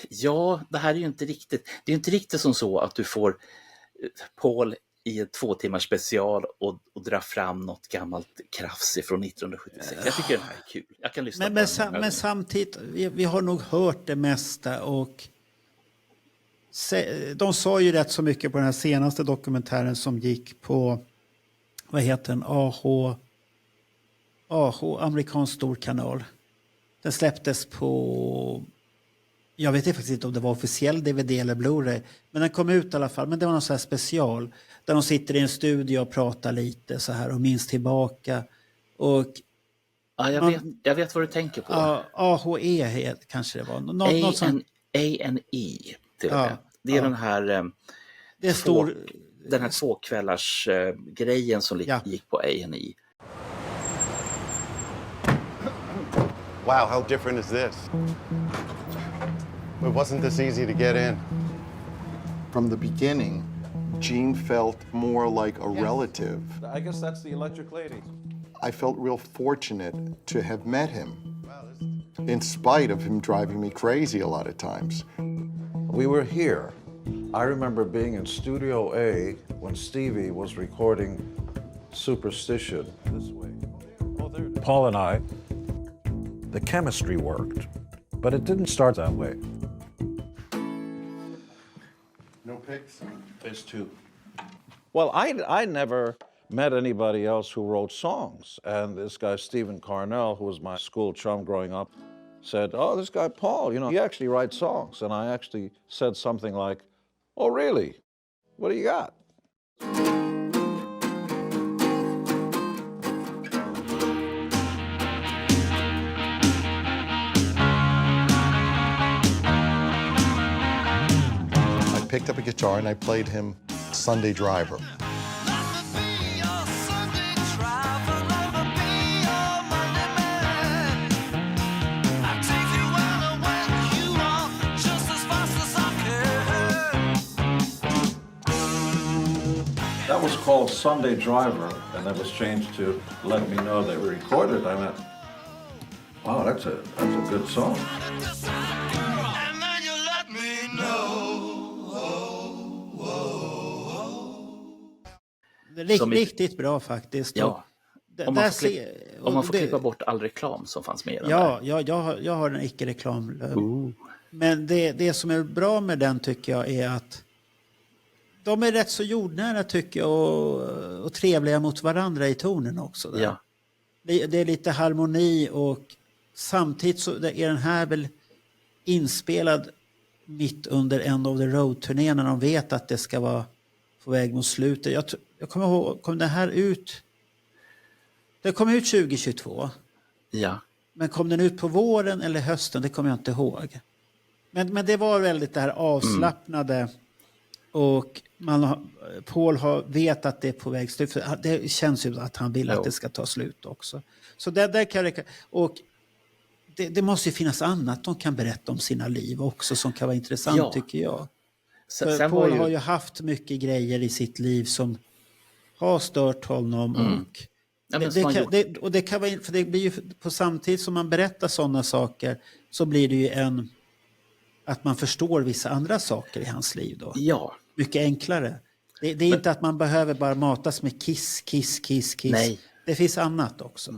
B: Ja, det här är ju inte riktigt. Det är inte riktigt som så att du får Paul i ett 2 timmars special och dra fram något gammalt krafs från 1976. Jag tycker den här är kul. Jag kan lyssna på den.
C: Men samtidigt, vi har nog hört det mesta och de sa ju rätt så mycket på den här senaste dokumentären som gick på, vad heter den, AH, amerikansk storkanal. Den släpptes på, jag vet faktiskt inte om det var officiell DVD eller Blu-ray, men den kom ut i alla fall. Men det var någon så här special där de sitter i en studio och pratar lite så här och minns tillbaka. Och
B: ja, jag vet vad du tänker på.
C: AHE kanske det var. Något som
B: A&E till och med. Det är den här
C: det
B: den här 2-kvällars grejen som gick på A&E.
K: Wow, how different is this? It wasn't this easy to get in.
I: From the beginning, Gene felt more like a relative.
K: I guess that's the Electric Lady.
I: I felt real fortunate to have met him, in spite of him driving me crazy a lot of times.
L: We were here. I remember being in Studio A when Stevie was recording Superstition. This way. Paul and I, the chemistry worked, but it didn't start that way.
I: No pics?
L: There's 2. Well, I never met anybody else who wrote songs. And this guy, Stephen Carnell, who was my school chum growing up, said, oh, this guy Paul, he actually writes songs. And I actually said something like, oh, really? What do you got?
I: I picked up a guitar and I played him Sunday Driver.
L: That was called Sunday Driver, and that was changed to let me know they were recorded. I went, wow, that's a good song.
C: Riktigt bra faktiskt.
B: Ja. Om man får klippa bort all reklam som fanns med i den
C: där. Jag har en icke-reklam. Men det som är bra med den tycker jag är att de är rätt så jordnära tycker jag och trevliga mot varandra i tonen också. Där.
B: Ja.
C: Det är lite harmoni och samtidigt så är den här väl inspelad mitt under End of the Road-turnén när de vet att det ska vara på väg mot slutet. Jag kommer ihåg, kom det här ut? Det kom ut 2022.
B: Ja.
C: Men kom den ut på våren eller hösten? Det kommer jag inte ihåg. Men det var väldigt det här avslappnade och Paul vet att det är på väg slut. Det känns ju att han vill att det ska ta slut också. Så där kan jag... Och det måste ju finnas annat de kan berätta om sina liv också som kan vara intressant tycker jag. För Paul har ju haft mycket grejer i sitt liv som har stört honom och det kan vara, för det blir ju på samtidigt som man berättar sådana saker så blir det ju att man förstår vissa andra saker i hans liv då.
B: Ja.
C: Mycket enklare. Det är inte att man behöver bara matas med kiss.
B: Nej.
C: Det finns annat också.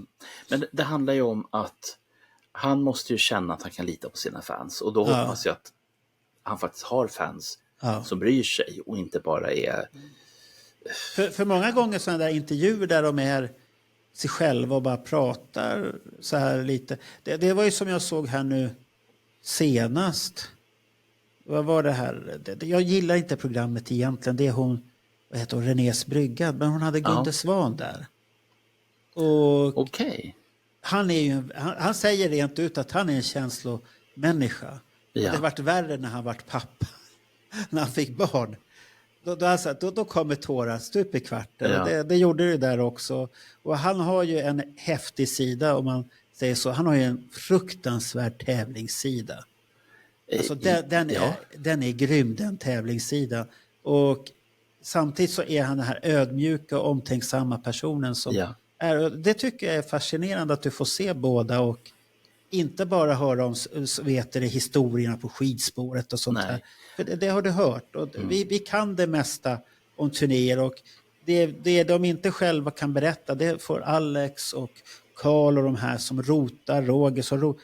B: Men det handlar ju om att han måste ju känna att han kan lita på sina fans och då hoppas jag att han faktiskt har fans som bryr sig och inte bara är...
C: För många gånger sådana där intervjuer där de är sig själva och bara pratar så här lite. Det var ju som jag såg här nu senast. Vad var det här? Jag gillar inte programmet egentligen. Det är hon, vad heter hon, Renés brygga. Men hon hade Gunde Svan där. Och
B: okej.
C: Han säger rent ut att han är en känslomänniska. Ja. Det har varit värre när han varit pappa. När han fick barn. Då kommer tårar stup i kvarten.
B: Ja.
C: Det gjorde det där också. Och han har ju en häftig sida, om man säger så. Han har ju en fruktansvärd tävlingssida. Alltså den är grym, den tävlingssidan. Och samtidigt så är han den här ödmjuka och omtänksamma personen som är. Det tycker jag är fascinerande att du får se båda och inte bara höra om historierna på skidspåret och sånt här. För det har du hört. Och vi kan det mesta om turnéer och det de inte själva kan berätta, det får Alex och Carl och de här som rotar, Roger som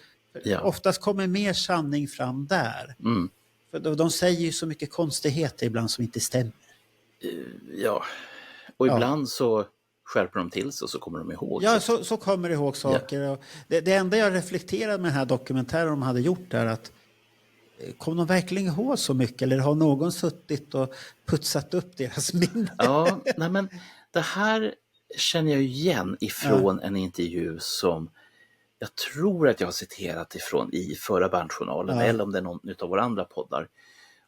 C: oftast kommer mer sanning fram där. För de säger ju så mycket konstigheter ibland som inte stämmer.
B: Ja, och ibland så skärper de till sig och så kommer de ihåg.
C: Ja, så kommer de ihåg saker. Och det enda jag reflekterade med den här dokumentären de hade gjort är att kom de verkligen ihåg så mycket eller har någon suttit och putsat upp deras minne?
B: Ja, nej men det här känner jag igen ifrån en intervju som jag tror att jag har citerat ifrån i förra bandjournalen eller om det är någon av våra andra poddar.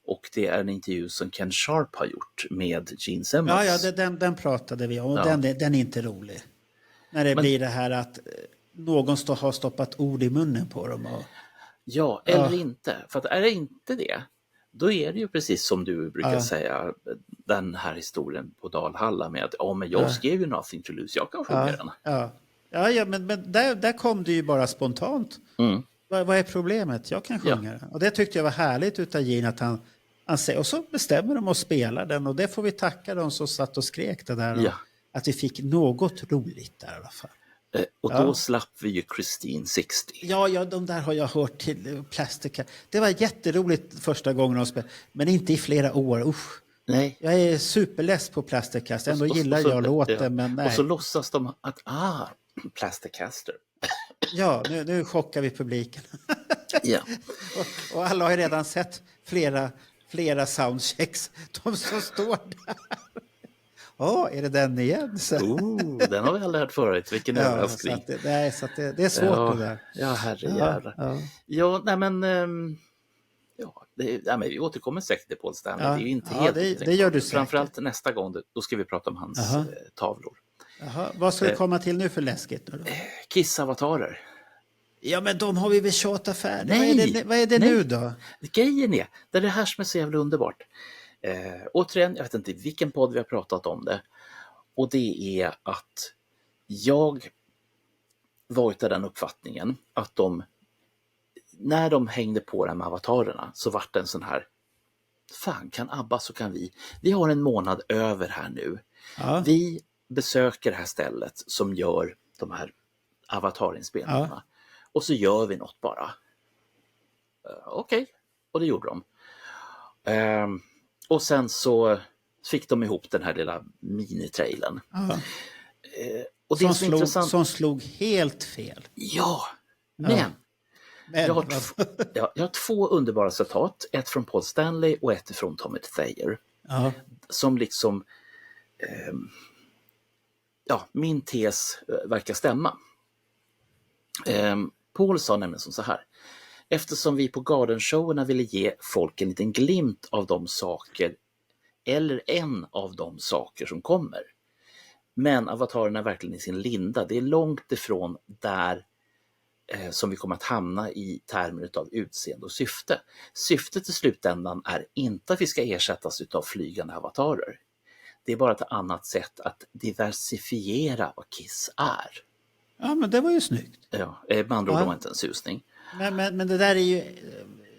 B: Och det är en intervju som Ken Sharp har gjort med Gene Simmons.
C: Ja, den pratade vi om och den är inte rolig. När det blir det här att någon har stoppat ord i munnen på dem. Och,
B: eller inte. För att är det inte det, då är det ju precis som du brukar säga, den här historien på Dalhalla med att men jag skrev ju Nothing to Lose, jag kan sjunga den.
C: Ja, men där kom det ju bara spontant. Vad är problemet? Jag kan sjunga den. Och det tyckte jag var härligt utav Gene att han säger, och så bestämmer de att spela den och det får vi tacka dem som satt och skrek det där. Att vi fick något roligt där i alla fall.
B: Och då slapp vi ju Christine 60.
C: Ja, de där har jag hört till Plastic. Det var jätteroligt första gången de spelade, men inte i flera år. Usch.
B: Nej.
C: Jag är superless på Plastic Cast. Ändå gillar jag låten, men nej.
B: Och så låtsas de att, Plastic Caster.
C: Ja, nu chockar vi publiken.
B: Ja.
C: och alla har ju redan sett flera soundchecks. De som står där. Är det den igen?
B: Den har vi aldrig hört förut. Vilken överraskning.
C: Så det är svårt det där.
B: Ja, herrejävlar. Men vi återkommer säkert till Paul Stanley. Det är ju inte helt
C: det gör du säkert.
B: Framförallt nästa gång, då ska vi prata om hans tavlor.
C: Vad ska det komma till nu för läskigt? Då?
B: Kiss-avatarer.
C: Ja, men de har vi väl tjatat färdigt. Vad är det nu då?
B: Grejen är, det är det här som är så jävla underbart. Återigen, jag vet inte vilken podd vi har pratat om det. Och det är att jag var utav den uppfattningen att när de hängde på de här avatarerna så vart det en sån här, fan, kan ABBA så kan vi. Vi har en månad över här nu. Vi besöker det här stället som gör de här avatarinspelningarna. Och så gör vi något bara. Okej. Och det gjorde de. Och sen så fick de ihop den här lilla minitrailen. Och det
C: som slog helt fel.
B: Ja, men jag har två underbara citat. Ett från Paul Stanley och ett från Tommy Thayer. Som liksom min tes verkar stämma. Paul sa nämligen som så här: eftersom vi på Garden-showerna ville ge folk en liten glimt av de saker eller en av de saker som kommer. Men avatarerna är verkligen i sin linda. Det är långt ifrån där som vi kommer att hamna i termer av utseende och syfte. Syftet i slutändan är inte att vi ska ersättas av flygande avatarer. Det är bara ett annat sätt att diversifiera vad Kiss är.
C: Ja, men det var ju snyggt.
B: Ja, med andra ord var inte en susning.
C: Men det där är ju,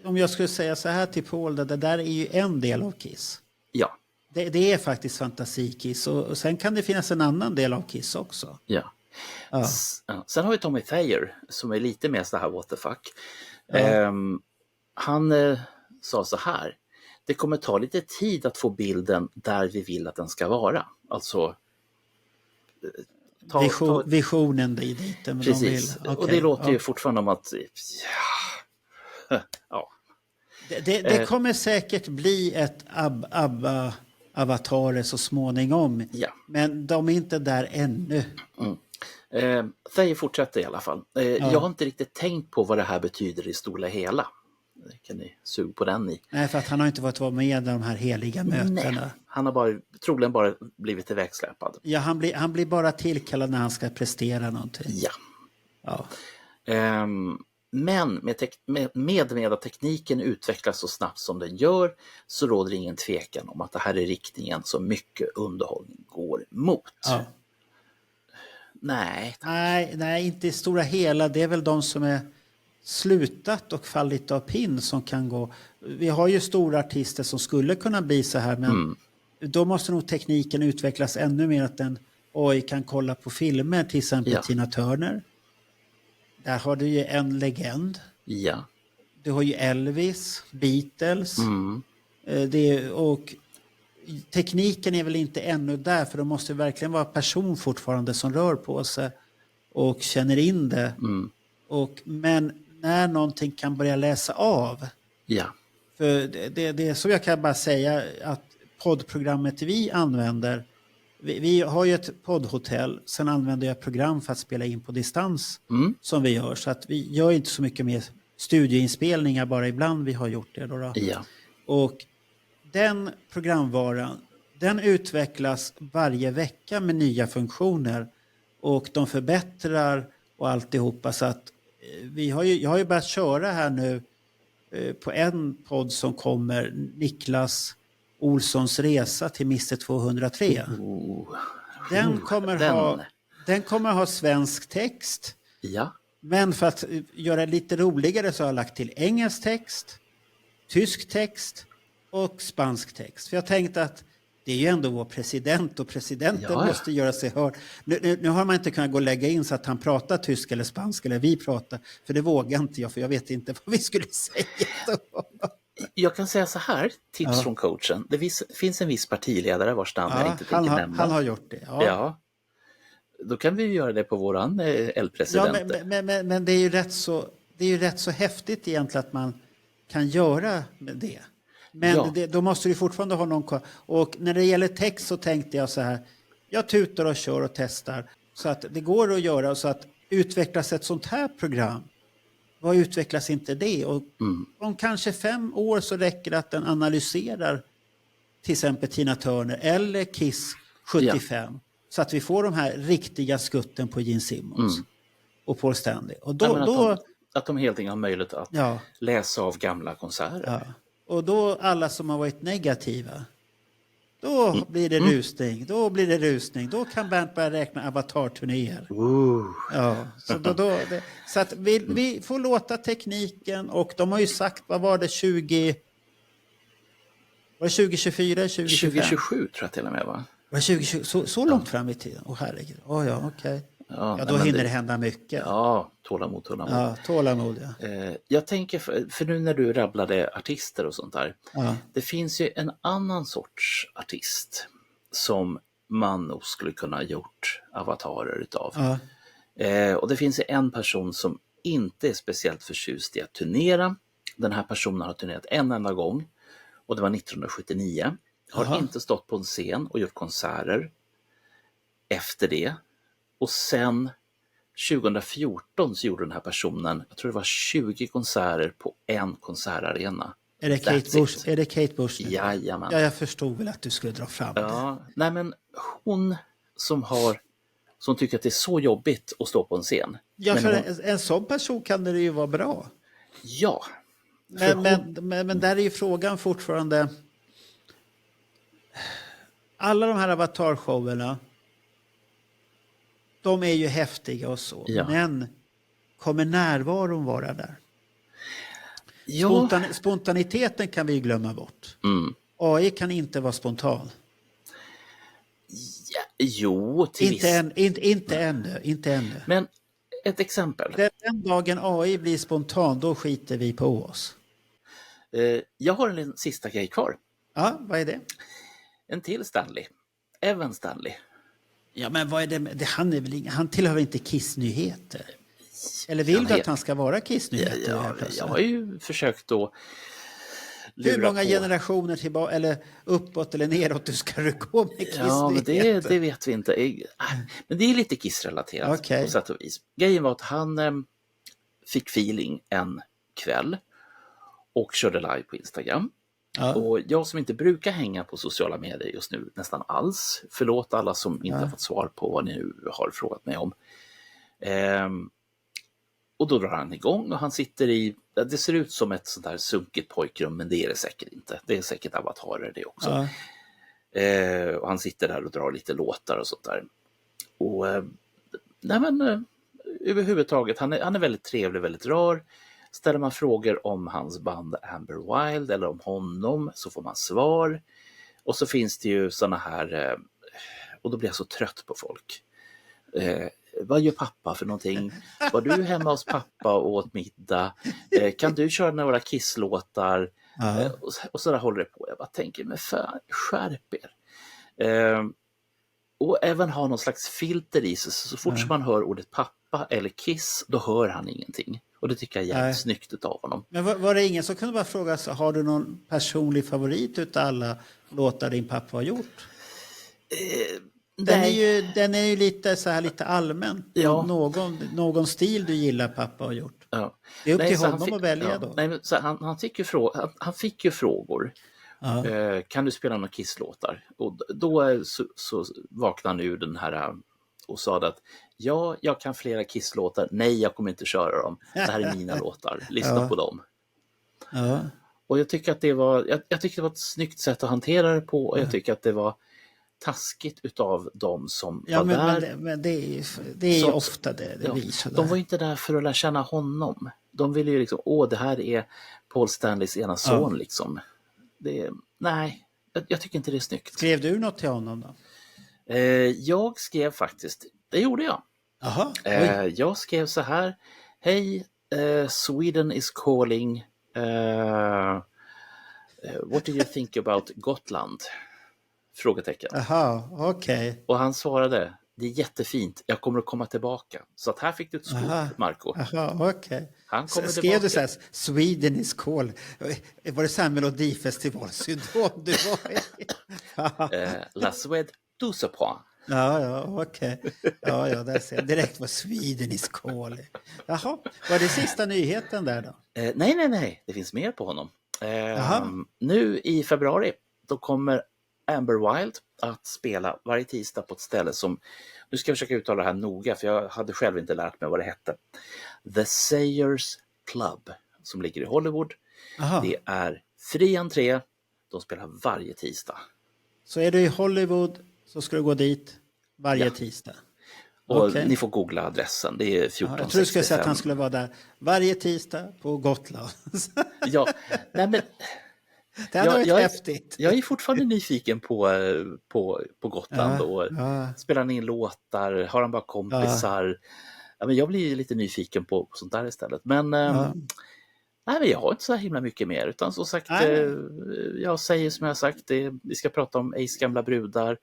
C: om jag skulle säga så här till Paul, det där är ju en del av Kiss.
B: Ja.
C: Det är faktiskt fantasi-Kiss och sen kan det finnas en annan del av Kiss också.
B: Ja. Sen har vi Tommy Thayer som är lite mer så här what the fuck. Han sa så här: det kommer ta lite tid att få bilden där vi vill att den ska vara. Alltså
C: visionen dit. Men
B: precis,
C: de vill.
B: Och det låter ju fortfarande om att
C: det kommer säkert bli ett ABBA-avatarer så småningom. Men de är inte där ännu.
B: Thayer fortsätter i alla fall. Jag har inte riktigt tänkt på vad det här betyder i stora hela. Det kan ni suga på den i.
C: Nej, för att han har inte fått vara med i de här heliga mötena.
B: Nej, han har troligen bara blivit ivägsläpad.
C: Ja, han blir bara tillkallad när han ska prestera någonting.
B: Ja. Men med att tekniken utvecklas så snabbt som den gör så råder ingen tvekan om att det här är riktningen som mycket underhållning går mot.
C: Ja. Nej, inte i stora hela. Det är väl de som är slutat och fallit av pinn som kan gå. Vi har ju stora artister som skulle kunna bli så här, men då måste nog tekniken utvecklas ännu mer, att den kan kolla på filmer, till exempel Tina Turner. Där har du ju en legend.
B: Ja.
C: Du har ju Elvis, Beatles. Och tekniken är väl inte ännu där, för det måste verkligen vara person fortfarande som rör på sig och känner in det. Men när någonting kan börja läsa av.
B: Ja.
C: För det är så jag kan bara säga att poddprogrammet vi använder, vi har ju ett poddhotell, sen använder jag program för att spela in på distans som vi gör. Så att vi gör inte så mycket mer studioinspelningar, bara ibland vi har gjort det. Då.
B: Ja.
C: Och den programvaran, den utvecklas varje vecka med nya funktioner och de förbättrar och alltihopa, så att jag har ju börjat köra här nu på en podd som kommer, Niklas Olssons resa till Mr 203. Den kommer ha svensk text.
B: Ja.
C: Men för att göra det lite roligare så har jag lagt till engelsk text, tysk text och spansk text. För jag tänkte att det är ju ändå vår president och presidenten måste göra sig hörd. Nu har man inte kunnat gå och lägga in så att han pratar tysk eller spansk eller vi pratar. För det vågar inte jag, för jag vet inte vad vi skulle säga.
B: Jag kan säga så här, tips från coachen. Det finns en viss partiledare vars namn jag inte tänker nämna.
C: Han har gjort det.
B: Ja. Då kan vi göra det på våran L-president.
C: Ja, men det är ju rätt så häftigt egentligen att man kan göra det. Men då måste du fortfarande ha någon. Och när det gäller text så tänkte jag så här. Jag tutar och kör och testar. Så att det går att göra, så att utvecklas ett sånt här program. Vad utvecklas inte det? Och om kanske 5 år så räcker det att den analyserar till exempel Tina Turner eller Kiss 75. Så att vi får de här riktiga skutten på Gene Simmons och Paul Stanley. Och
B: att de helt enkelt har möjlighet att läsa av gamla konserter.
C: Ja. Och då alla som har varit negativa, då blir det rusning. Då kan Bernt börja räkna avatar-turnéer. Ja, så att vi får låta tekniken, och de har ju sagt, vad var det, 2024, 2025?
B: 2027 tror jag till och med, va?
C: Var det 2020? Så långt fram i tiden? Herregud. Okej. Ja, då hinner det hända mycket.
B: Ja, tålamod.
C: Ja, tålamod, ja.
B: Jag tänker, för nu när du rabblade artister och sånt där. Ja. Det finns ju en annan sorts artist som man nog skulle kunna ha gjort avatarer utav. Ja. Och det finns ju en person som inte är speciellt förtjust i att turnera. Den här personen har turnerat en enda gång. Och det var 1979. Har inte stått på en scen och gjort konserter efter det. Och sen 2014 så gjorde den här personen, jag tror det var 20 konserter på en konsertarena.
C: Är det Kate Bush?
B: Jajamän.
C: Ja, jag förstod väl att du skulle dra fram det.
B: Nej, men hon som tycker att det är så jobbigt att stå på en scen.
C: Ja, för en sån person kan det ju vara bra.
B: Ja.
C: Men där är ju frågan fortfarande. Alla de här avatarshowerna, de är ju häftiga och så. Ja. Men kommer närvaron vara där? Ja. Spontaniteten kan vi glömma bort. AI kan inte vara spontan.
B: Ja, jo,
C: inte ännu.
B: Men ett exempel.
C: Den dagen AI blir spontan, då skiter vi på oss.
B: Jag har en sista grej kvar.
C: Ja, vad är det?
B: En till Stanley. Evan Stanley.
C: Ja, men vad är det? Han tillhör inte Kiss-nyheter. Eller vill du att han ska vara Kiss-nyheter?
B: Ja, jag har ju försökt då.
C: Hur många generationer tillbaka, eller uppåt eller neråt, du ska gå med Kiss-nyheter?
B: Ja, men det vet vi inte. Men det är lite Kiss-relaterat på sätt och vis. Grejen var att han fick feeling en kväll. och körde live på Instagram.
C: Ja.
B: Och jag som inte brukar hänga på sociala medier just nu nästan alls, förlåt alla som inte har fått svar på vad ni nu har frågat mig om. Och då drar han igång och han sitter i, det ser ut som ett sånt där sunkigt pojkrum, men det är det säkert inte. Det är säkert avatarer det också. Och han sitter där och drar lite låtar och sånt där. Och överhuvudtaget, han är väldigt trevlig, väldigt rar. Ställer man frågor om hans band Amber Wild eller om honom så får man svar. Och så finns det ju såna här, och då blir jag så trött på folk. Vad gör pappa för någonting? Var du hemma hos pappa och åt middag? Kan du köra några kisslåtar? Och så där håller det på. Jag bara tänker, men skärp er. Och även ha någon slags filter i sig. Så fort som man hör ordet pappa eller kiss, då hör han ingenting. Och det tycker jag är jävligt snyggt av honom.
C: Men var det ingen som kunde bara fråga, så har du någon personlig favorit utav alla låtar din pappa har gjort? Den är ju lite så här lite allmän. Ja. Någon stil du gillar pappa har gjort. Ja. Det är upp till honom att välja då.
B: Nej, men han fick ju frågor. Kan du spela några kisslåtar? Och då så vaknade han ur den här och sa att jag kan flera kisslåtar. Nej, jag kommer inte köra dem. Det här är mina låtar. Lyssna på dem.
C: Ja.
B: Och jag tycker att det var ett snyggt sätt att hantera det på, och jag tycker att det var taskigt utav dem som var där.
C: Men det är ju ofta det visar.
B: De var ju inte där för att lära känna honom. De ville ju liksom, det här är Paul Stanleys ena son liksom. Nej, jag tycker inte det är snyggt.
C: Skrev du något till honom då?
B: Jag skrev faktiskt, det gjorde jag.
C: Aha,
B: jag skrev så här: hej, Sweden is calling. What do you think about Gotland? Frågetecken.
C: Aha, okej.
B: Och han svarade, det är jättefint, jag kommer att komma tillbaka. Så att här fick du ett skop, Marco.
C: Aha, okej.
B: Han kommer
C: skrev
B: tillbaka.
C: Du så här, Sweden is calling. Var det så här melodifestivalsyndrom du var i?
B: La Suède tout se prend.
C: Ja, okej. Ja, där ser jag direkt vad Sweden is calling. Jaha, var det sista nyheten där då?
B: Nej, det finns mer på honom. Nu i februari, då kommer Amber Wild att spela varje tisdag på ett ställe som, nu ska jag försöka uttala det här noga för jag hade själv inte lärt mig vad det hette. The Sayers Club, som ligger i Hollywood. Aha. Det är fri entré, de spelar varje tisdag.
C: Så är du i Hollywood så ska du gå dit varje tisdag?
B: Och ni får googla adressen, det är 1465.
C: Jag tror du skulle säga att han skulle vara där varje tisdag på Gotland.
B: Ja, nej men...
C: Det hade varit häftigt.
B: Jag är fortfarande nyfiken på Gotland och spelar han in låtar, har han bara kompisar? Ja, men jag blir lite nyfiken på sånt där istället. Men, nej, men jag har inte så himla mycket mer, utan som sagt, jag säger som jag har sagt, vi ska prata om Ace gamla brudar,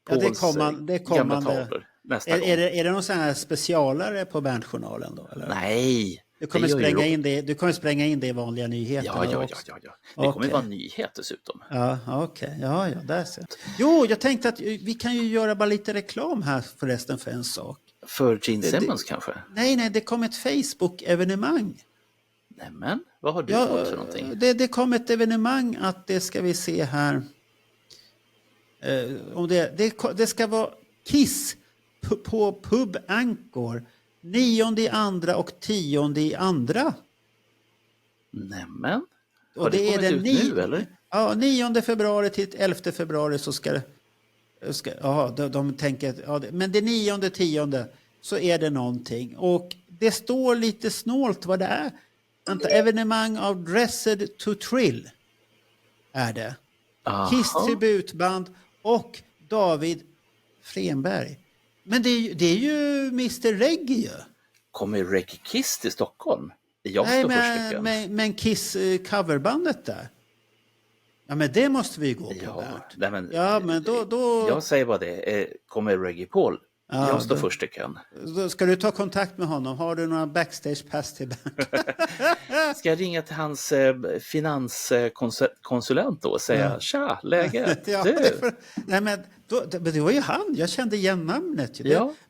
B: Pauls gamla tavlor nästa gång.
C: Är det någon sån här specialare på Bandjournalen då? Eller?
B: Nej.
C: Du kommer spränga in det i vanliga nyheter.
B: Ja. Det kommer vara en nyhet dessutom.
C: Ja, okej. Ja, där ser jag. Jo, jag tänkte att vi kan ju göra bara lite reklam här förresten för en sak.
B: För Gene Simmons kanske?
C: Nej, det kom ett Facebook-evenemang.
B: Nämen, vad har du fått för någonting?
C: Det kom ett evenemang att det ska vi se här. Om det ska vara Kiss på Pub Anchor 9/2 och 10/2.
B: Nämen.
C: Och det är den nu eller? Ja, 9 februari till 11 februari så ska de tänker men det 9/10 så är det någonting, och det står lite snålt vad det är. Evenemang av Dressed to Thrill är det. Kiss tributband och David Frenberg. Men det är ju Mr. Reggae ju.
B: Kommer Reggae Kiss till Stockholm? Men
C: Kiss coverbandet där. Ja, men det måste vi gå på. Men då...
B: Jag säger bara det. Kommer Reggae Paul? Jag står först i kön.
C: Då ska du ta kontakt med honom? Har du några backstage-pass till bandet?
B: Ska jag ringa till hans finanskonsulent då och säga tja, läget?
C: Nej, men det var ju han. Jag kände igen namnet.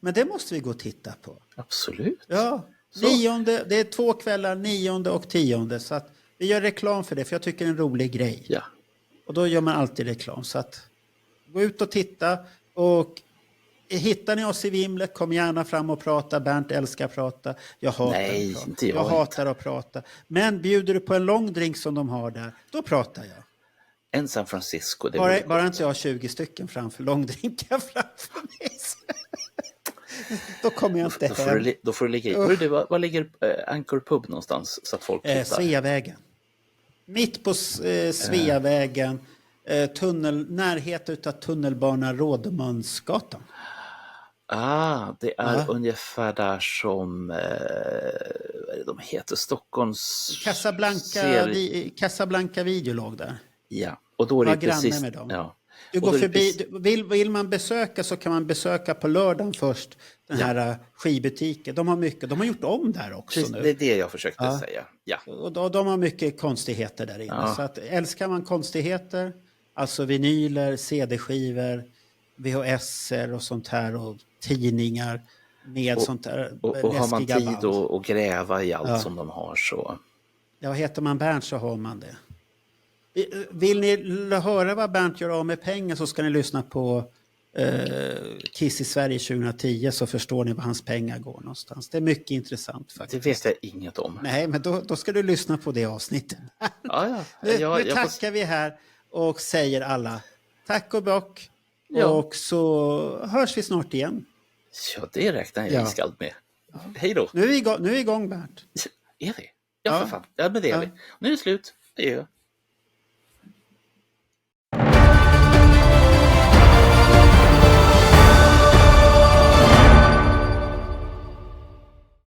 C: Men det måste vi gå och titta på.
B: Absolut.
C: Ja. Det är 2 kvällar, 9 och 10. Så att Vi gör reklam för det, för jag tycker det är en rolig grej.
B: Ja.
C: Och då gör man alltid reklam. Så att gå ut och titta. Och hittar ni oss i Vimlet, kom gärna fram och prata. Bernt älskar att prata. Jag hatar att prata.
B: Inte
C: jag hatar att prata. Men bjuder du på en lång drink som de har där, då pratar jag.
B: En San Francisco. Det
C: bara inte jag har 20 stycken framför långdrinkar framför mig. Då kommer jag inte hem.
B: Då får du ligga i. Var ligger Anchor Pub någonstans? Så att folk hittar?
C: Sveavägen. Mitt på Sveavägen. Närhet utav tunnelbana Rådmansgatan.
B: Det är ungefär där som de heter Stockholms...
C: Casablanca videolåg där.
B: Ja, och då är det
C: precis... med dem.
B: Ja.
C: Du går förbi, vill man besöka så kan man besöka på lördagen först den här skibutiken. De har mycket, de har gjort om där också nu.
B: Det är det jag försökte säga. Ja.
C: Och de har mycket konstigheter där inne. Ja. Så att, älskar man konstigheter, alltså vinyler, CD-skivor, VHS-er och sånt här och tidningar med sånt där.
B: Och har man tid att gräva i allt som de har så...
C: Ja, heter man Bernt så har man det. Vill ni höra vad Bernt gör av med pengar så ska ni lyssna på Kiss i Sverige 2010 så förstår ni var hans pengar går någonstans. Det är mycket intressant faktiskt.
B: Det vet jag inget om.
C: Nej, men då ska du lyssna på det avsnittet. Nu tackar vi här och säger alla tack och bock. Ja. Och så hörs vi snart igen.
B: Ja, det räknar jag iskallt med. Ja. Hej då.
C: Nu är vi igång Bernt.
B: Är vi? Ja, för fan. Ja, men det är vi. Nu är det slut. Adjö.